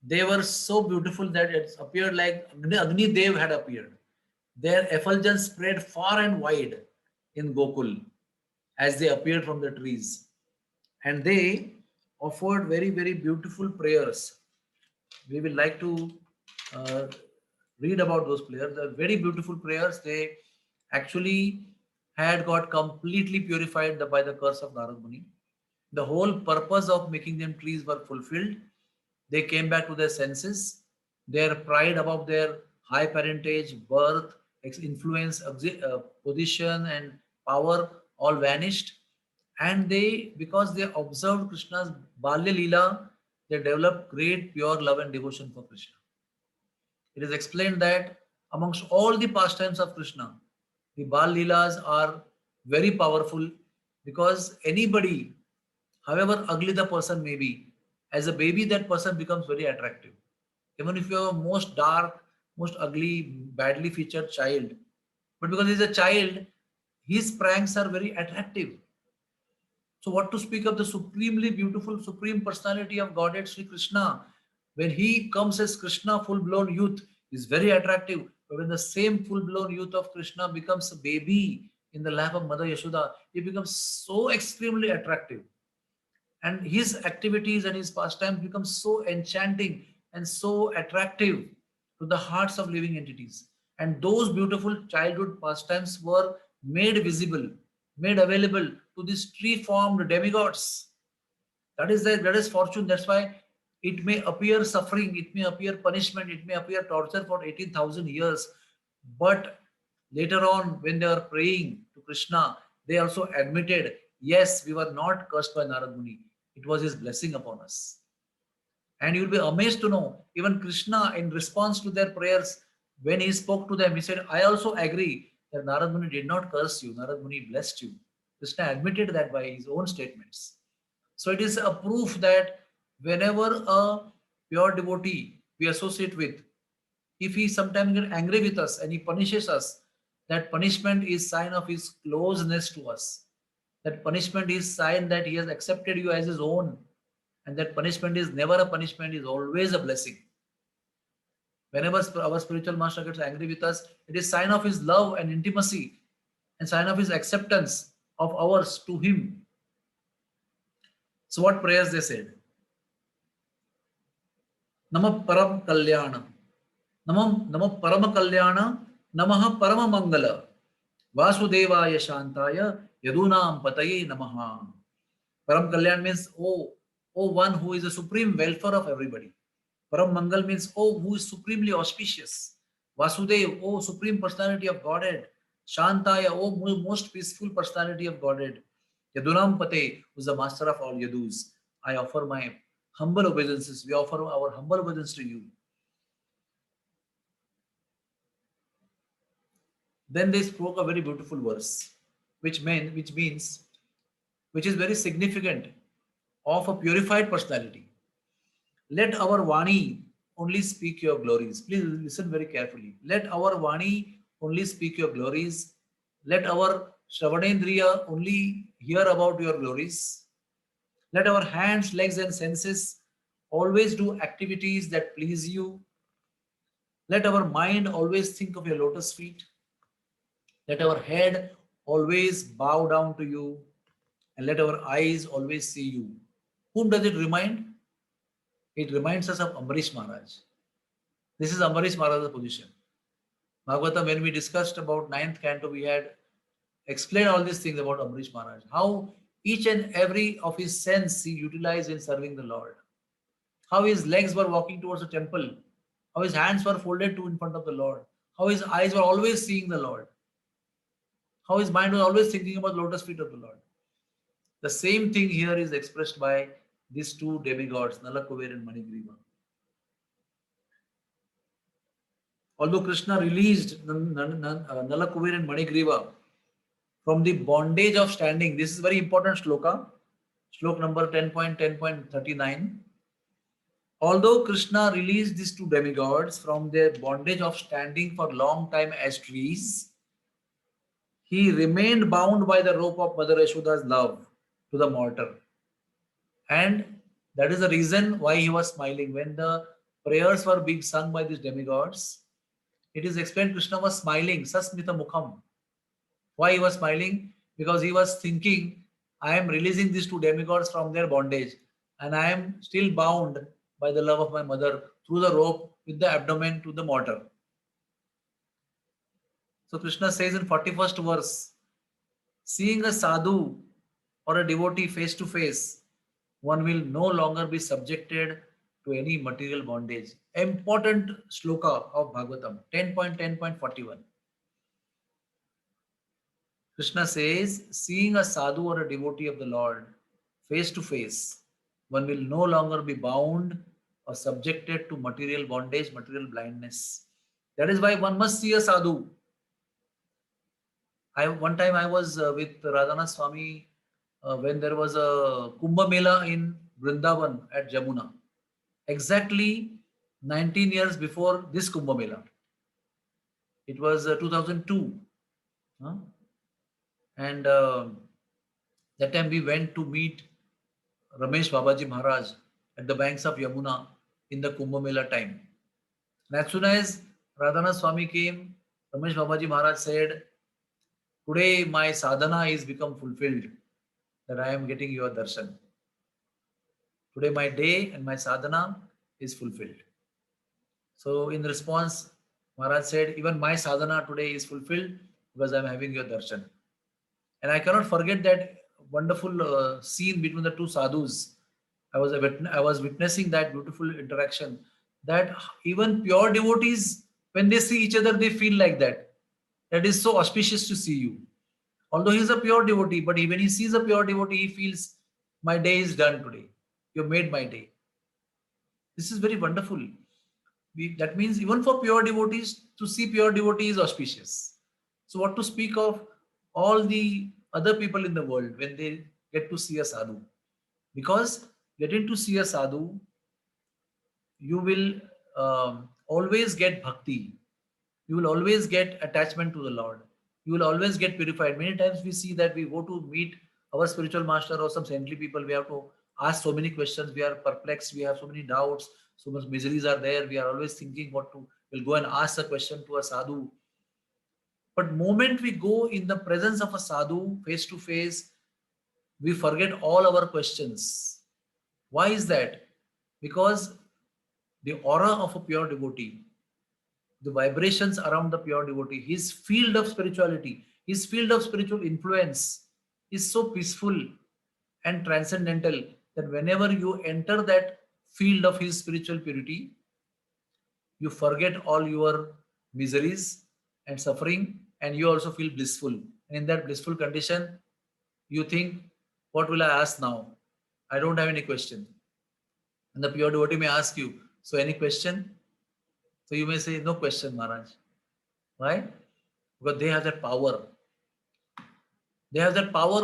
They were so beautiful that it appeared like Agni Dev had appeared. Their effulgence spread far and wide in Gokul as they appeared from the trees. And they offered very, very beautiful prayers. We will like to read about those prayers. They're very beautiful prayers. They actually had got completely purified by the curse of Narad Muni. The whole purpose of making them trees were fulfilled. They came back to their senses. Their pride above their high parentage, birth, influence, position, and power all vanished. And they, because they observed Krishna's Balya Leela, they developed great pure love and devotion for Krishna. It is explained that amongst all the pastimes of Krishna, the Bal Leelas are very powerful, because anybody, however ugly the person may be, as a baby, that person becomes very attractive. Even if you are a most dark, most ugly, badly featured child, but because he's a child, his pranks are very attractive. So what to speak of the supremely beautiful, supreme personality of Godhead Sri Krishna? When he comes as Krishna, full-blown youth, is very attractive. But when the same full-blown youth of Krishna becomes a baby in the lap of Mother Yashoda, he becomes so extremely attractive. And his activities and his pastimes become so enchanting and so attractive to the hearts of living entities. And those beautiful childhood pastimes were made visible, made available to these tree-formed demigods. That is fortune. That's why it may appear suffering, it may appear punishment, it may appear torture for 18,000 years. But later on, when they are praying to Krishna, they also admitted, yes, we were not cursed by Narad Muni. It was his blessing upon us. And you'll be amazed to know, even Krishna, in response to their prayers, when he spoke to them, he said, I also agree that Narad Muni did not curse you, Narad Muni blessed you. Krishna admitted that by his own statements. So it is a proof that whenever a pure devotee we associate with, if he sometimes get angry with us and he punishes us, that punishment is sign of his closeness to us. That punishment is sign that he has accepted you as his own. And that punishment is never a punishment, is always a blessing. Whenever our spiritual master gets angry with us, it is sign of his love and intimacy and sign of his acceptance of ours to him. So what prayers they said? Nama Param Kalyana. Nama Parama Kalyana. Namaha Parama Mangala. Vasudevaya Shantaya. Yadunam Pataye Namaha. Param Kalyan means, oh one who is the supreme welfare of everybody. Param Mangal means, oh, who is supremely auspicious. Vasudev, oh, supreme personality of Godhead. Shantaya, oh, most peaceful personality of Godhead. Yadunam Pate, who is the master of all Yadus. I offer my humble obeisances. We offer our humble obeisance to you. Then they spoke a very beautiful verse, which means, which is very significant of a purified personality. Let our Vani only speak your glories. Please listen very carefully. Let our Vani only speak your glories. Let our Shravanendriya only hear about your glories. Let our hands, legs, and senses always do activities that please you. Let our mind always think of your lotus feet. Let our head always bow down to you. And let our eyes always see you. Whom does it remind? It reminds us of Ambarish Maharaj. This is Ambarish Maharaj's position. Bhagavatam, when we discussed about 9th canto, we had explained all these things about Ambarish Maharaj. How each and every of his sense he utilized in serving the Lord. How his legs were walking towards the temple. How his hands were folded to in front of the Lord. How his eyes were always seeing the Lord. How his mind was always thinking about the lotus feet of the Lord. The same thing here is expressed by these two demigods, Nala Kuber and Manigriva. Although Krishna released Nala Kuber and Manigriva from the bondage of standing, this is very important shloka, slok number 10.10.39. Although Krishna released these two demigods from their bondage of standing for long time as trees, he remained bound by the rope of Mother Yashoda's love to the mortar. And that is the reason why he was smiling. When the prayers were being sung by these demigods, it is explained Krishna was smiling, Sasmita Mukham. Why he was smiling? Because he was thinking, I am releasing these two demigods from their bondage and I am still bound by the love of my mother through the rope with the abdomen to the mortar. So Krishna says in 41st verse, seeing a sadhu or a devotee face to face, one will no longer be subjected to any material bondage. Important shloka of Bhagavatam, 10.10.41. Krishna says, seeing a sadhu or a devotee of the Lord face to face, one will no longer be bound or subjected to material bondage, material blindness. That is why one must see a sadhu. One time I was with Radhanath Swami when there was a Kumbh Mela in Vrindavan at Jamuna. Exactly 19 years before this Kumbh Mela. It was 2002. And that time we went to meet Ramesh Babaji Maharaj at the banks of Yamuna in the Kumbh Mela time. And as soon as Radhanath Swami came, Ramesh Babaji Maharaj said, today my sadhana is become fulfilled, that I am getting your darshan. Today my day and my sadhana is fulfilled. So in response, Maharaj said, even my sadhana today is fulfilled because I am having your darshan. And I cannot forget that wonderful scene between the two sadhus. I was witnessing that beautiful interaction, that even pure devotees, when they see each other, they feel like that. That is so auspicious to see you. Although he is a pure devotee, but when he sees a pure devotee, he feels, my day is done today. You made my day. This is very wonderful. That means even for pure devotees, to see pure devotee is auspicious. So what to speak of all the other people in the world when they get to see a sadhu? Because getting to see a sadhu, you will always get bhakti. You will always get attachment to the Lord. You will always get purified. Many times we see that we go to meet our spiritual master or some saintly people. We have to ask so many questions. We are perplexed. We have so many doubts. So much miseries are there. We are always thinking what to. We'll go and ask a question to a sadhu. But moment we go in the presence of a sadhu face to face, we forget all our questions. Why is that? Because the aura of a pure devotee, the vibrations around the pure devotee, his field of spirituality, his field of spiritual influence is so peaceful and transcendental that whenever you enter that field of his spiritual purity, you forget all your miseries and suffering, and you also feel blissful. And in that blissful condition, you think, what will I ask now? I don't have any question. And the pure devotee may ask you, so any question? So you may say, no question, Maharaj. Why? Because they have that power. They have that power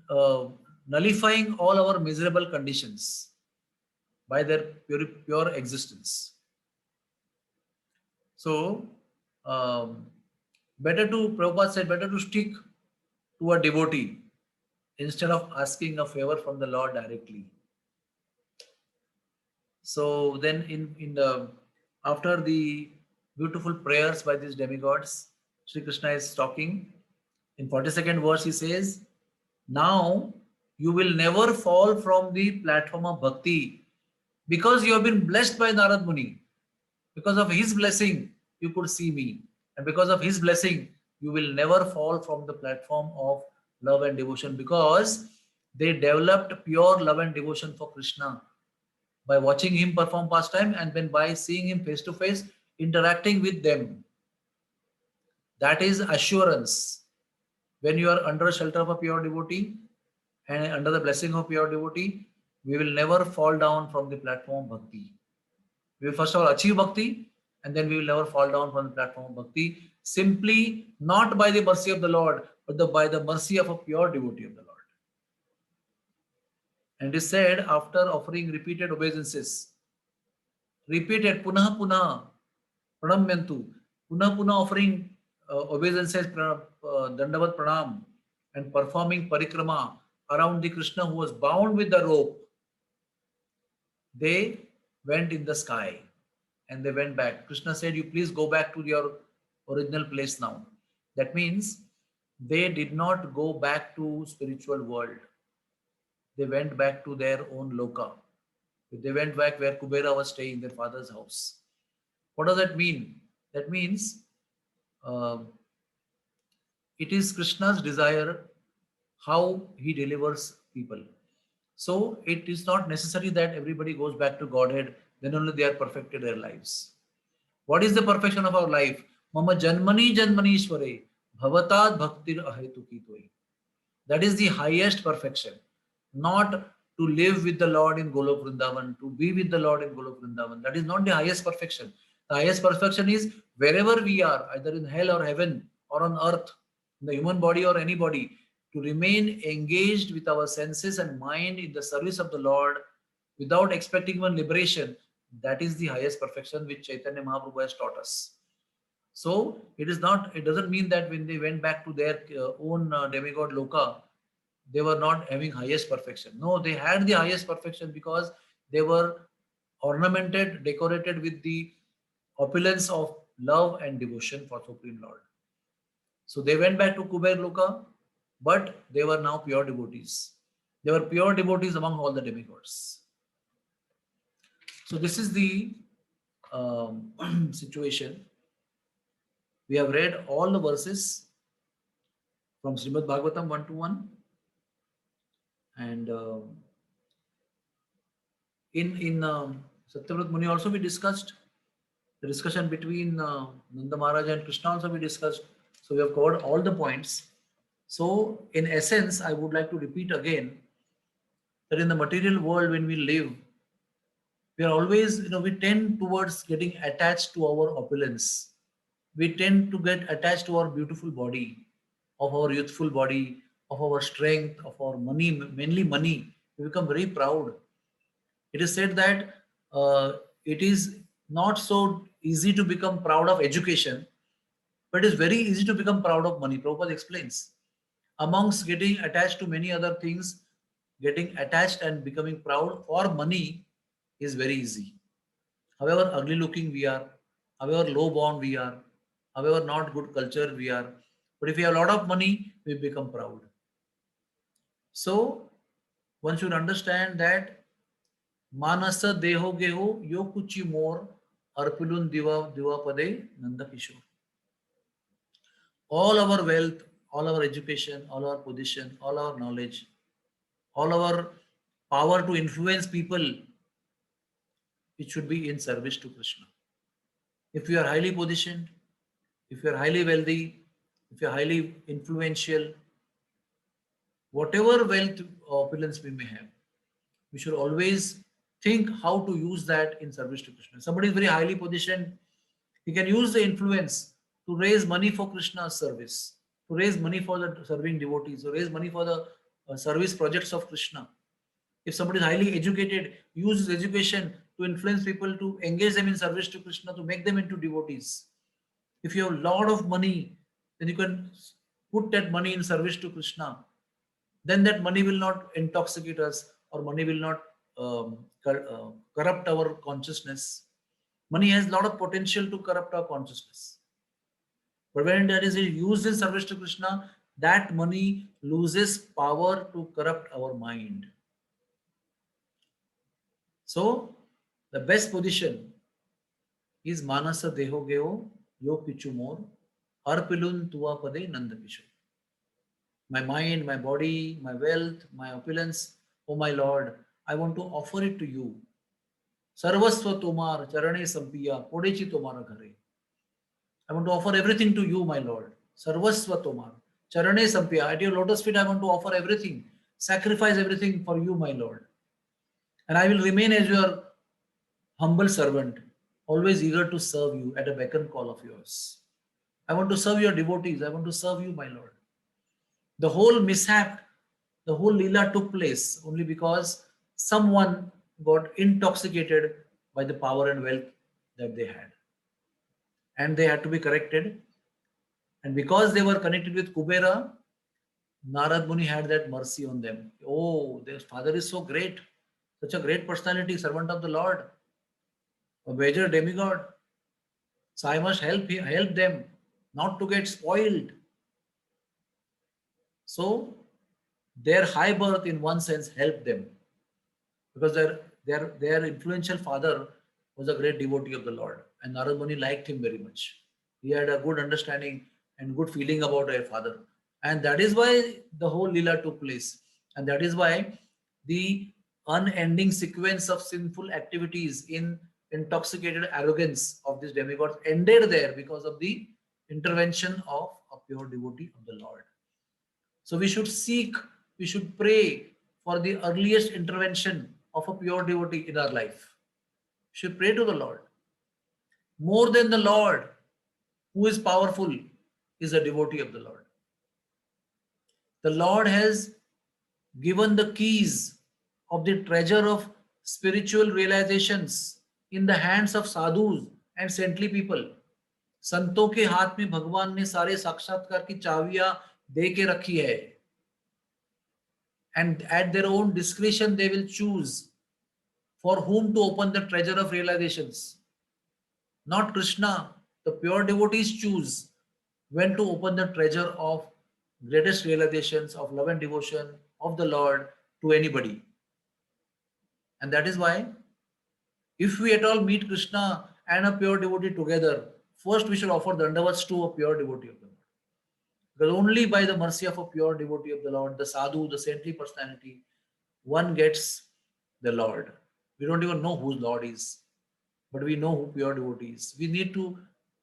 of nullifying all our miserable conditions by their pure existence. So, Prabhupada said, better to stick to a devotee instead of asking a favor from the Lord directly. So then in the after the beautiful prayers by these demigods, Sri Krishna is talking. In 42nd verse, he says, now you will never fall from the platform of bhakti because you have been blessed by Narad Muni. Because of his blessing, you could see me. And because of his blessing, you will never fall from the platform of love and devotion because they developed pure love and devotion for Krishna by watching him perform pastime and then by seeing him face to face, interacting with them. That is assurance. When you are under the shelter of a pure devotee and under the blessing of pure devotee, we will never fall down from the platform of bhakti. We will first of all achieve bhakti and then we will never fall down from the platform of bhakti, simply not by the mercy of the Lord, but by the mercy of a pure devotee of the Lord. And it is said after offering repeated obeisances, repeated punah punah pranamyantu, punah punah offering obeisances, dandavat pranam, and performing parikrama around the Krishna who was bound with the rope, they went in the sky and they went back. Krishna said, you please go back to your original place now. That means they did not go back to spiritual world. They went back to their own loka. They went back where Kubera was staying in their father's house. What does that mean? That means it is Krishna's desire how he delivers people. So it is not necessary that everybody goes back to Godhead, then only they are perfected their lives. What is the perfection of our life? Mama janmani janmanishware bhavatad bhaktir ahetuki toi. That is the highest perfection. Not to live with the Lord in Golok Vrindavan, to be with the Lord in Golok Vrindavan. That is not the highest perfection. The highest perfection is wherever we are, either in hell or heaven or on earth, in the human body or any body, to remain engaged with our senses and mind in the service of the Lord without expecting even liberation. That is the highest perfection which Chaitanya Mahaprabhu has taught us. So it doesn't mean that when they went back to their own demigod Loka, they were not having highest perfection. No, they had the highest perfection because they were ornamented, decorated with the opulence of love and devotion for Supreme Lord. So they went back to Kuber Loka, but they were now pure devotees. They were pure devotees among all the demigods. So this is the situation. We have read all the verses from Srimad Bhagavatam 1 to 1. And in Satyavrat Muni also we discussed the discussion between Nanda Maharaj and Krishna also we discussed. So we have covered all the points. So in essence, I would like to repeat again that in the material world when we live, We are always, we tend towards getting attached to our opulence. We tend to get attached to our beautiful body, of our youthful body, of our strength, of our money, mainly money. We become very proud. It is said that it is not so easy to become proud of education, but it is very easy to become proud of money. Prabhupada explains. Amongst getting attached to many other things, getting attached and becoming proud for money is very easy. However ugly looking we are, however low born we are, however not good culture we are, but if we have a lot of money, we become proud. So one should understand that manasa deho geho yo kuchi more arpilun diva diva pade nanda kishore. All our wealth, all our education, all our position, all our knowledge, all our power to influence people, it should be in service to Krishna. If you are highly positioned, if you are highly wealthy, if you are highly influential, whatever wealth opulence we may have, we should always think how to use that in service to Krishna. Somebody is very highly positioned, he can use the influence to raise money for Krishna's service, to raise money for the serving devotees, to raise money for the service projects of Krishna. If somebody is highly educated, use his education to influence people, to engage them in service to Krishna, to make them into devotees. If you have a lot of money, then you can put that money in service to Krishna. Then that money will not intoxicate us, or money will not corrupt our consciousness. Money has a lot of potential to corrupt our consciousness. But when that is used in service to Krishna, that money loses power to corrupt our mind. So the best position is Manasa Deho Geo Yo Pichumor Arpilun Tua Pade Nandapisho. My mind, my body, my wealth, my opulence, oh my Lord, I want to offer it to you. Sarvasva Tomar Charane Sampiya Podechi Tomara Ghare. I want to offer everything to you, my Lord. Sarvasva Tomar Charane Sampiya. At your lotus feet, I want to offer everything, sacrifice everything for you, my Lord. And I will remain as your humble servant, always eager to serve you at a beck and call of yours. I want to serve your devotees. I want to serve you, my Lord. The whole mishap, the whole Leela took place only because someone got intoxicated by the power and wealth that they had. And they had to be corrected. And because they were connected with Kubera, Narad Muni had that mercy on them. Oh, their father is so great, such a great personality, servant of the Lord, a major demigod. So I must help them not to get spoiled. So their high birth, in one sense, helped them because their influential father was a great devotee of the Lord, and Narad Muni liked him very much. He had a good understanding and good feeling about their father, and that is why the whole lila took place, and that is why the unending sequence of sinful activities in intoxicated arrogance of these demigods ended there because of the intervention of a pure devotee of the Lord. So we should seek, we should pray for the earliest intervention of a pure devotee in our life. We should pray to the Lord. More than the Lord, who is powerful, is a devotee of the Lord. The Lord has given the keys of the treasure of spiritual realizations in the hands of sadhus and saintly people. संतों के हाथ में भगवान ने सारे साक्षात्कार की चाबियां दे के रखी है, and at their own discretion they will choose for whom to open the treasure of realizations. Not Krishna. The pure devotees choose when to open the treasure of greatest realizations of love and devotion of the Lord to anybody. And that is why, if we at all meet Krishna and a pure devotee together, first we should offer dandavats to a pure devotee of the Lord. Because only by the mercy of a pure devotee of the Lord, the sadhu, the saintly personality, one gets the Lord. We don't even know who Lord is, but we know who pure devotee is. We need to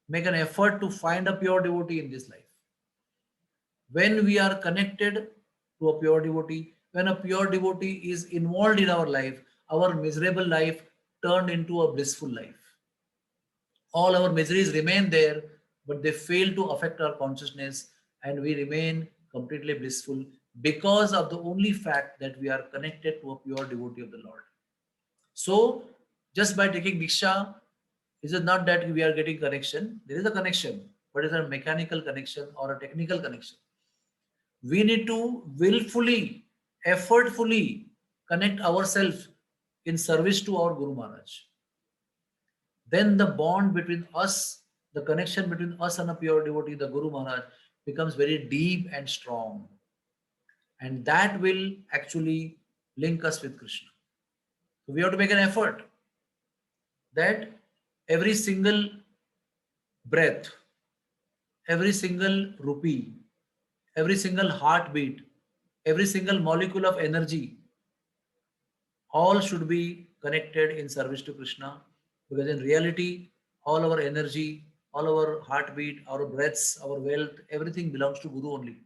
make an effort to find a pure devotee in this life. When we are connected to a pure devotee, when a pure devotee is involved in our life, our miserable life turned into a blissful life. All our miseries remain there, but they fail to affect our consciousness, and we remain completely blissful because of the only fact that we are connected to a pure devotee of the Lord. So, just by taking Diksha, is it not that we are getting connection? There is a connection, but it's a mechanical connection or a technical connection. We need to willfully, effortfully connect ourselves in service to our Guru Maharaj. Then the bond between us, the connection between us and a pure devotee, the Guru Maharaj, becomes very deep and strong. And that will actually link us with Krishna. So we have to make an effort that every single breath, every single rupee, every single heartbeat, every single molecule of energy, all should be connected in service to Krishna. Because in reality, all our energy, all our heartbeat, our breaths, our wealth, everything belongs to Guru only.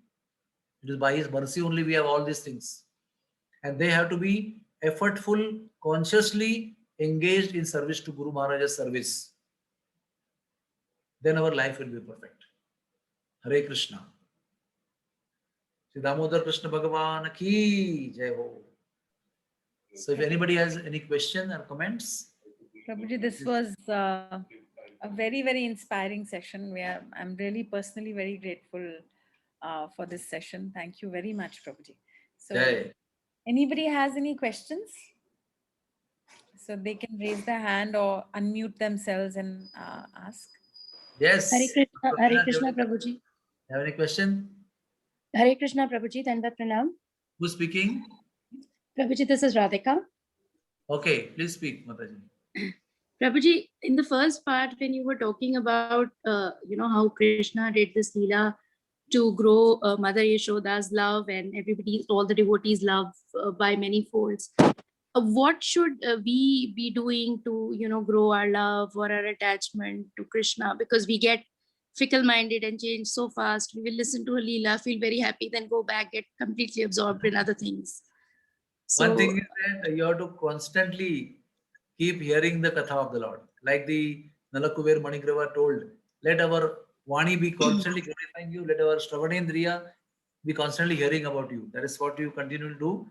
It is by his mercy only we have all these things. And they have to be effortful, consciously engaged in service to Guru Maharaj's service. Then our life will be perfect. Hare Krishna. Sri Damodar Krishna Bhagavan ki jai ho. So if anybody has any question or comments. Prabhuji, this was a very, very inspiring session. I'm really personally very grateful for this session. Thank you very much, Prabhuji. So Jai. anybody has any questions? So they can raise their hand or unmute themselves and ask. Yes. Hare Krishna Prabhuji. Have any question? Hare Krishna Prabhuji, Dandavat Pranam. Who's speaking? Prabhuji, this is Radhika. Okay, please speak, Mataji. Prabhuji, in the first part, when you were talking about, how Krishna did this Leela to grow Mother Yashoda's love and all the devotees' love by many folds. What should we be doing to, grow our love or our attachment to Krishna? Because we get fickle-minded and change so fast. We will listen to a Leela, feel very happy, then go back, get completely absorbed in other things. So, one thing is that you have to constantly keep hearing the Katha of the Lord. Like the Nalakuber Manigrava told, let our Vani be constantly glorifying you, let our Shravanendriya be constantly hearing about you. That is what you continue to do.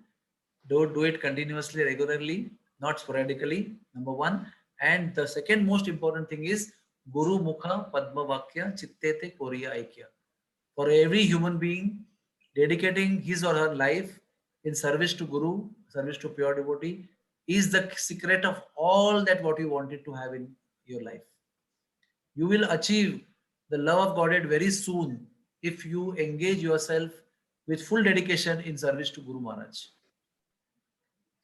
Don't do it continuously, regularly, not sporadically, number one. And the second most important thing is Guru Mukha Padma Vakya Chittete Koriya Aikya. For every human being dedicating his or her life in service to Guru, service to pure devotee, is the secret of all that what you wanted to have in your life. You will achieve the love of Godhead very soon if you engage yourself with full dedication in service to Guru Maharaj.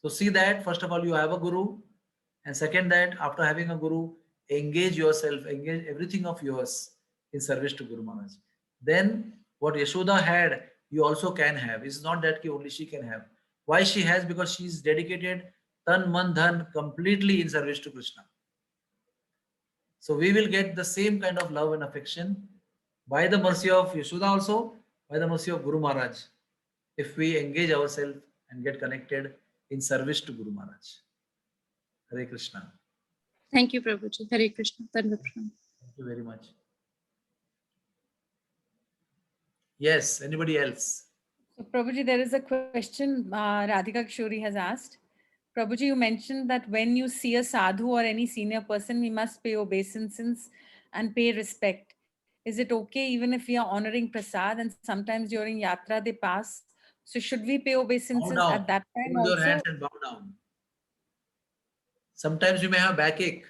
So see that first of all you have a Guru, and second that after having a Guru, engage yourself, engage everything of yours in service to Guru Maharaj. Then what Yashoda had, you also can have. It's not that only she can have. Why she has? Because she is dedicated tan man dhan completely in service to Krishna. So we will get the same kind of love and affection by the mercy of Yashoda also, by the mercy of Guru Maharaj, if we engage ourselves and get connected in service to Guru Maharaj. Hare Krishna. Thank you, Prabhuji. Hare Krishna. Dandavat Pranam. Thank you very much. Yes, anybody else? So Prabhuji, there is a question Radhika Kishori has asked. Prabhuji, you mentioned that when you see a sadhu or any senior person, we must pay obeisances and pay respect. Is it okay even if we are honoring prasad and sometimes during yatra they pass? So should we pay obeisances at that time Hold your also? hands and bow down. Sometimes you may have backache.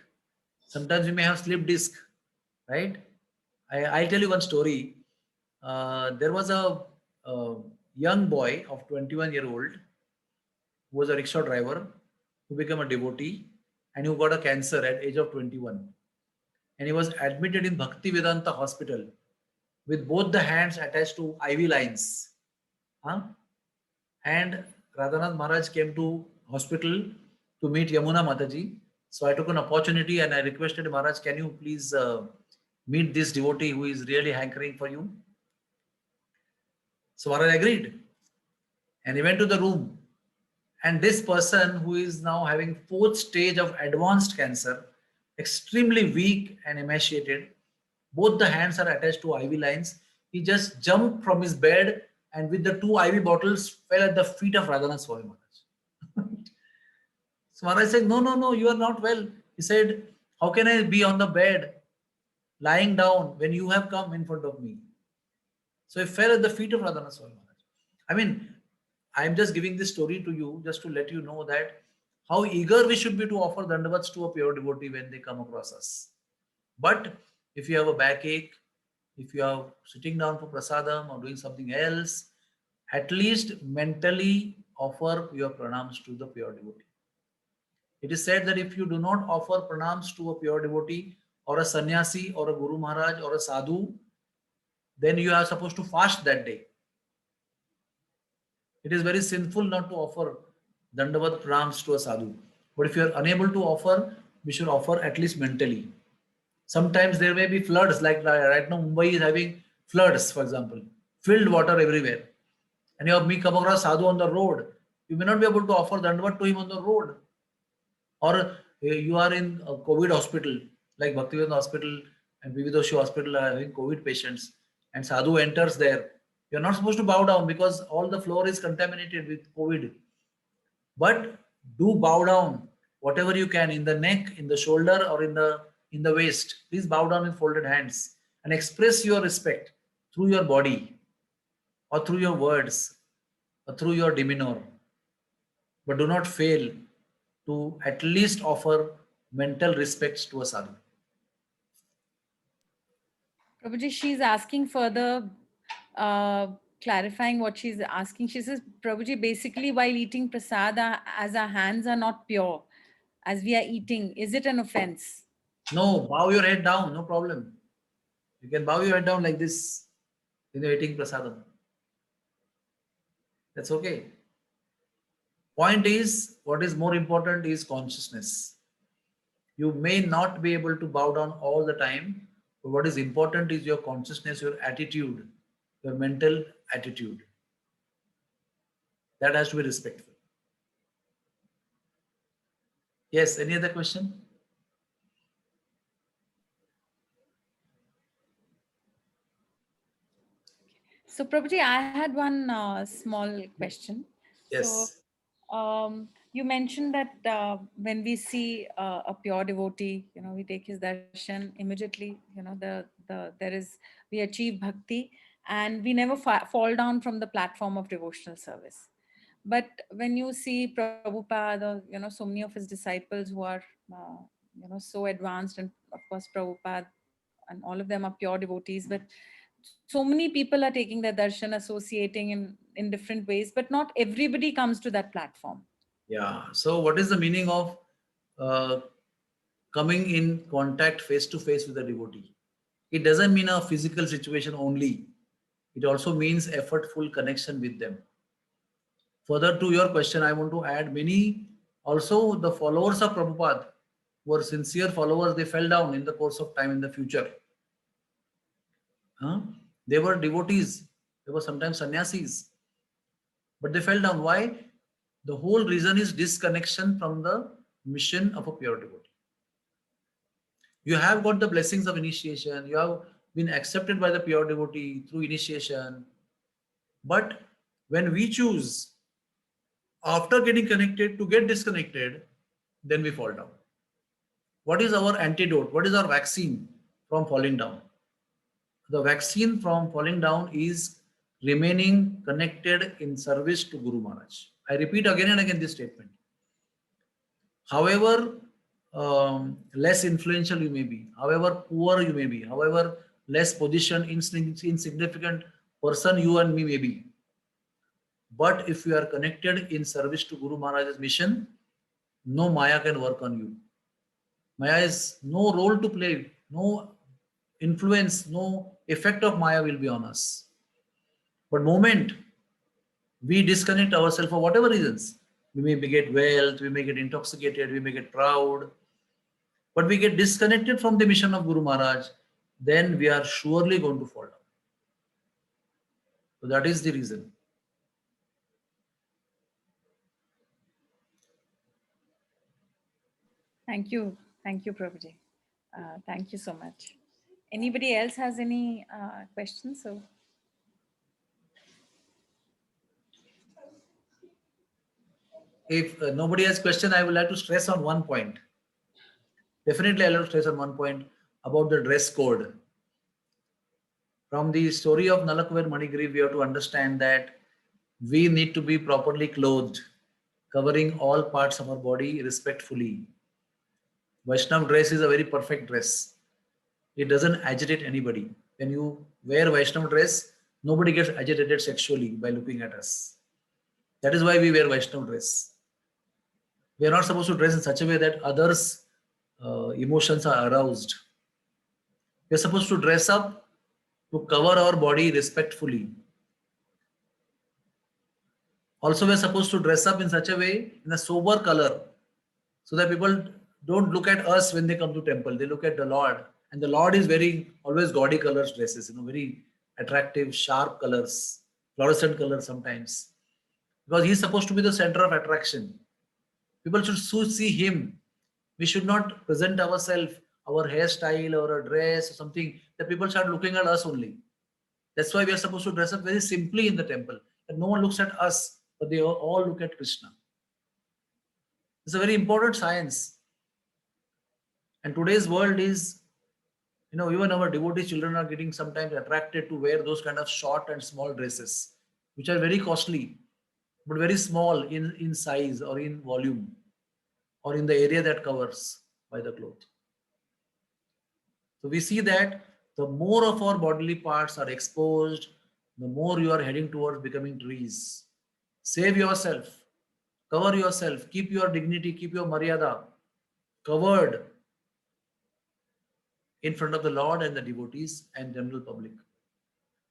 Sometimes you may have slip disc, right? I'll tell you one story. There was a young boy of 21-year-old who was a rickshaw driver who became a devotee and who got a cancer at age of 21. And he was admitted in Bhakti Vedanta hospital with both the hands attached to IV lines. And Radhanath Maharaj came to hospital to meet Yamuna Mataji. So I took an opportunity and I requested Maharaj, can you please meet this devotee who is really hankering for you? So Maharaj agreed. And he went to the room And this person who is now having fourth stage of advanced cancer, extremely weak and emaciated, both the hands are attached to IV lines. He just jumped from his bed and with the two IV bottles fell at the feet of Radhanath Swami Maharaj. So Maharaj said, no, no, no, you are not well. He said, how can I be on the bed lying down when you have come in front of me? So he fell at the feet of Radhanath Swami Maharaj. I mean, I'm just giving this story to you just to let you know that how eager we should be to offer dandavats to a pure devotee when they come across us. But if you have a backache, if you are sitting down for prasadam or doing something else, at least mentally offer your pranams to the pure devotee. It is said that if you do not offer pranams to a pure devotee or a sannyasi or a Guru Maharaj or a sadhu, then you are supposed to fast that day. It is very sinful not to offer dandavat pranams to a sadhu. But if you are unable to offer, we should offer at least mentally. Sometimes there may be floods, like right now Mumbai is having floods, for example, filled water everywhere. And you have me come across sadhu on the road. You may not be able to offer dandavat to him on the road. Or you are in a COVID hospital, like Bhaktivedanta Hospital and Vividoshi Hospital are having COVID patients, and sadhu enters there. You're not supposed to bow down because all the floor is contaminated with COVID. But do bow down whatever you can, in the neck, in the shoulder, or in the waist. Please bow down with folded hands and express your respect through your body or through your words or through your demeanor. But do not fail to at least offer mental respects to a sadhu. Prabhuji, she's asking further, clarifying what she's asking. She says, Prabhuji, basically while eating prasada, as our hands are not pure, as we are eating, is it an offense? No, bow your head down, no problem. You can bow your head down like this when you're eating prasadam. That's okay. Point is, what is more important is consciousness. You may not be able to bow down all the time, but what is important is your consciousness, your attitude, your mental attitude. That has to be respectful. Yes, any other question? So, Prabhuji, I had one small question. Yes. So, you mentioned that when we see a pure devotee, we take his darshan immediately. We achieve bhakti, and we never fall down from the platform of devotional service. But when you see Prabhupada, or so many of his disciples who are so advanced, and of course Prabhupada, and all of them are pure devotees, but so many people are taking their darshan, associating in different ways, but not everybody comes to that platform. Yeah. So, what is the meaning of uh, coming in contact face to face with a devotee? It doesn't mean a physical situation only. It also means effortful connection with them. Further to your question, I want to add many also the followers of Prabhupada were sincere followers. They fell down in the course of time in the future. Huh? They were devotees. They were sometimes sannyasis. But they fell down. Why? The whole reason is disconnection from the mission of a pure devotee. You have got the blessings of initiation. You have been accepted by the pure devotee through initiation. But when we choose, after getting connected, to get disconnected, then we fall down. What is our antidote? What is our vaccine from falling down? The vaccine from falling down is remaining connected in service to Guru Maharaj. I repeat again and again this statement. However less influential you may be, however poor you may be, however less position, insignificant person you and me may be, but if you are connected in service to Guru Maharaj's mission, no Maya can work on you. Maya is no role to play, no influence, no effect of Maya will be on us. But moment we disconnect ourselves for whatever reasons, we may get wealth, we may get intoxicated, we may get proud, but we get disconnected from the mission of Guru Maharaj, then we are surely going to fall down. So that is the reason. Thank you, Prabhuji. Thank you so much. Anybody else has any questions? So, If nobody has question, I would like to stress on one point. Definitely, I'll stress on one point about the dress code. From the story of Nalakvar Manigiri, we have to understand that we need to be properly clothed, covering all parts of our body respectfully. Vaishnav dress is a very perfect dress. It doesn't agitate anybody. When you wear Vaishnav dress, nobody gets agitated sexually by looking at us. That is why we wear Vaishnav dress. We are not supposed to dress in such a way that others' emotions are aroused. We are supposed to dress up to cover our body respectfully. Also, we are supposed to dress up in such a way, in a sober color, so that people don't look at us when they come to temple. They look at the Lord. And the Lord is wearing always gaudy colors dresses, very attractive, sharp colors, fluorescent colors sometimes. Because he's supposed to be the center of attraction. People should see him. We should not present ourselves, our hairstyle or a dress or something, that people start looking at us only. That's why we are supposed to dress up very simply in the temple. And no one looks at us, but they all look at Krishna. It's a very important science. And today's world is, even our devotee children are getting sometimes attracted to wear those kind of short and small dresses, which are very costly, but very small in size or in volume or in the area that covers by the cloth. So we see that the more of our bodily parts are exposed, the more you are heading towards becoming trees. Save yourself, cover yourself, keep your dignity, keep your maryada covered in front of the Lord and the devotees and general public.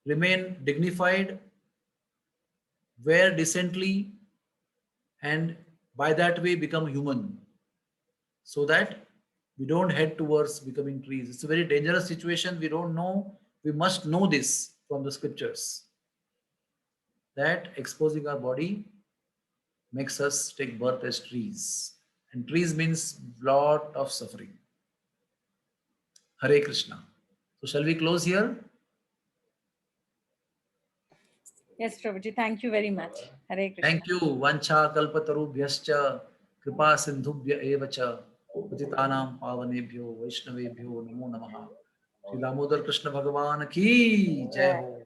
Remain dignified, wear decently, and by that way become human, so that we don't head towards becoming trees. It's a very dangerous situation. We don't know. We must know this from the scriptures, that exposing our body makes us take birth as trees. And trees means lot of suffering. Hare Krishna. So shall we close here? yes, Prabhuji, thank you very much. Hare Krishna. Thank you. Vancha kalpatarubhyascha kripa sindhubhya evacha patitanam pavanebhyo vaishnavebhyo namo namaha. Shri Damodar Krishna Bhagavan ki jai ho.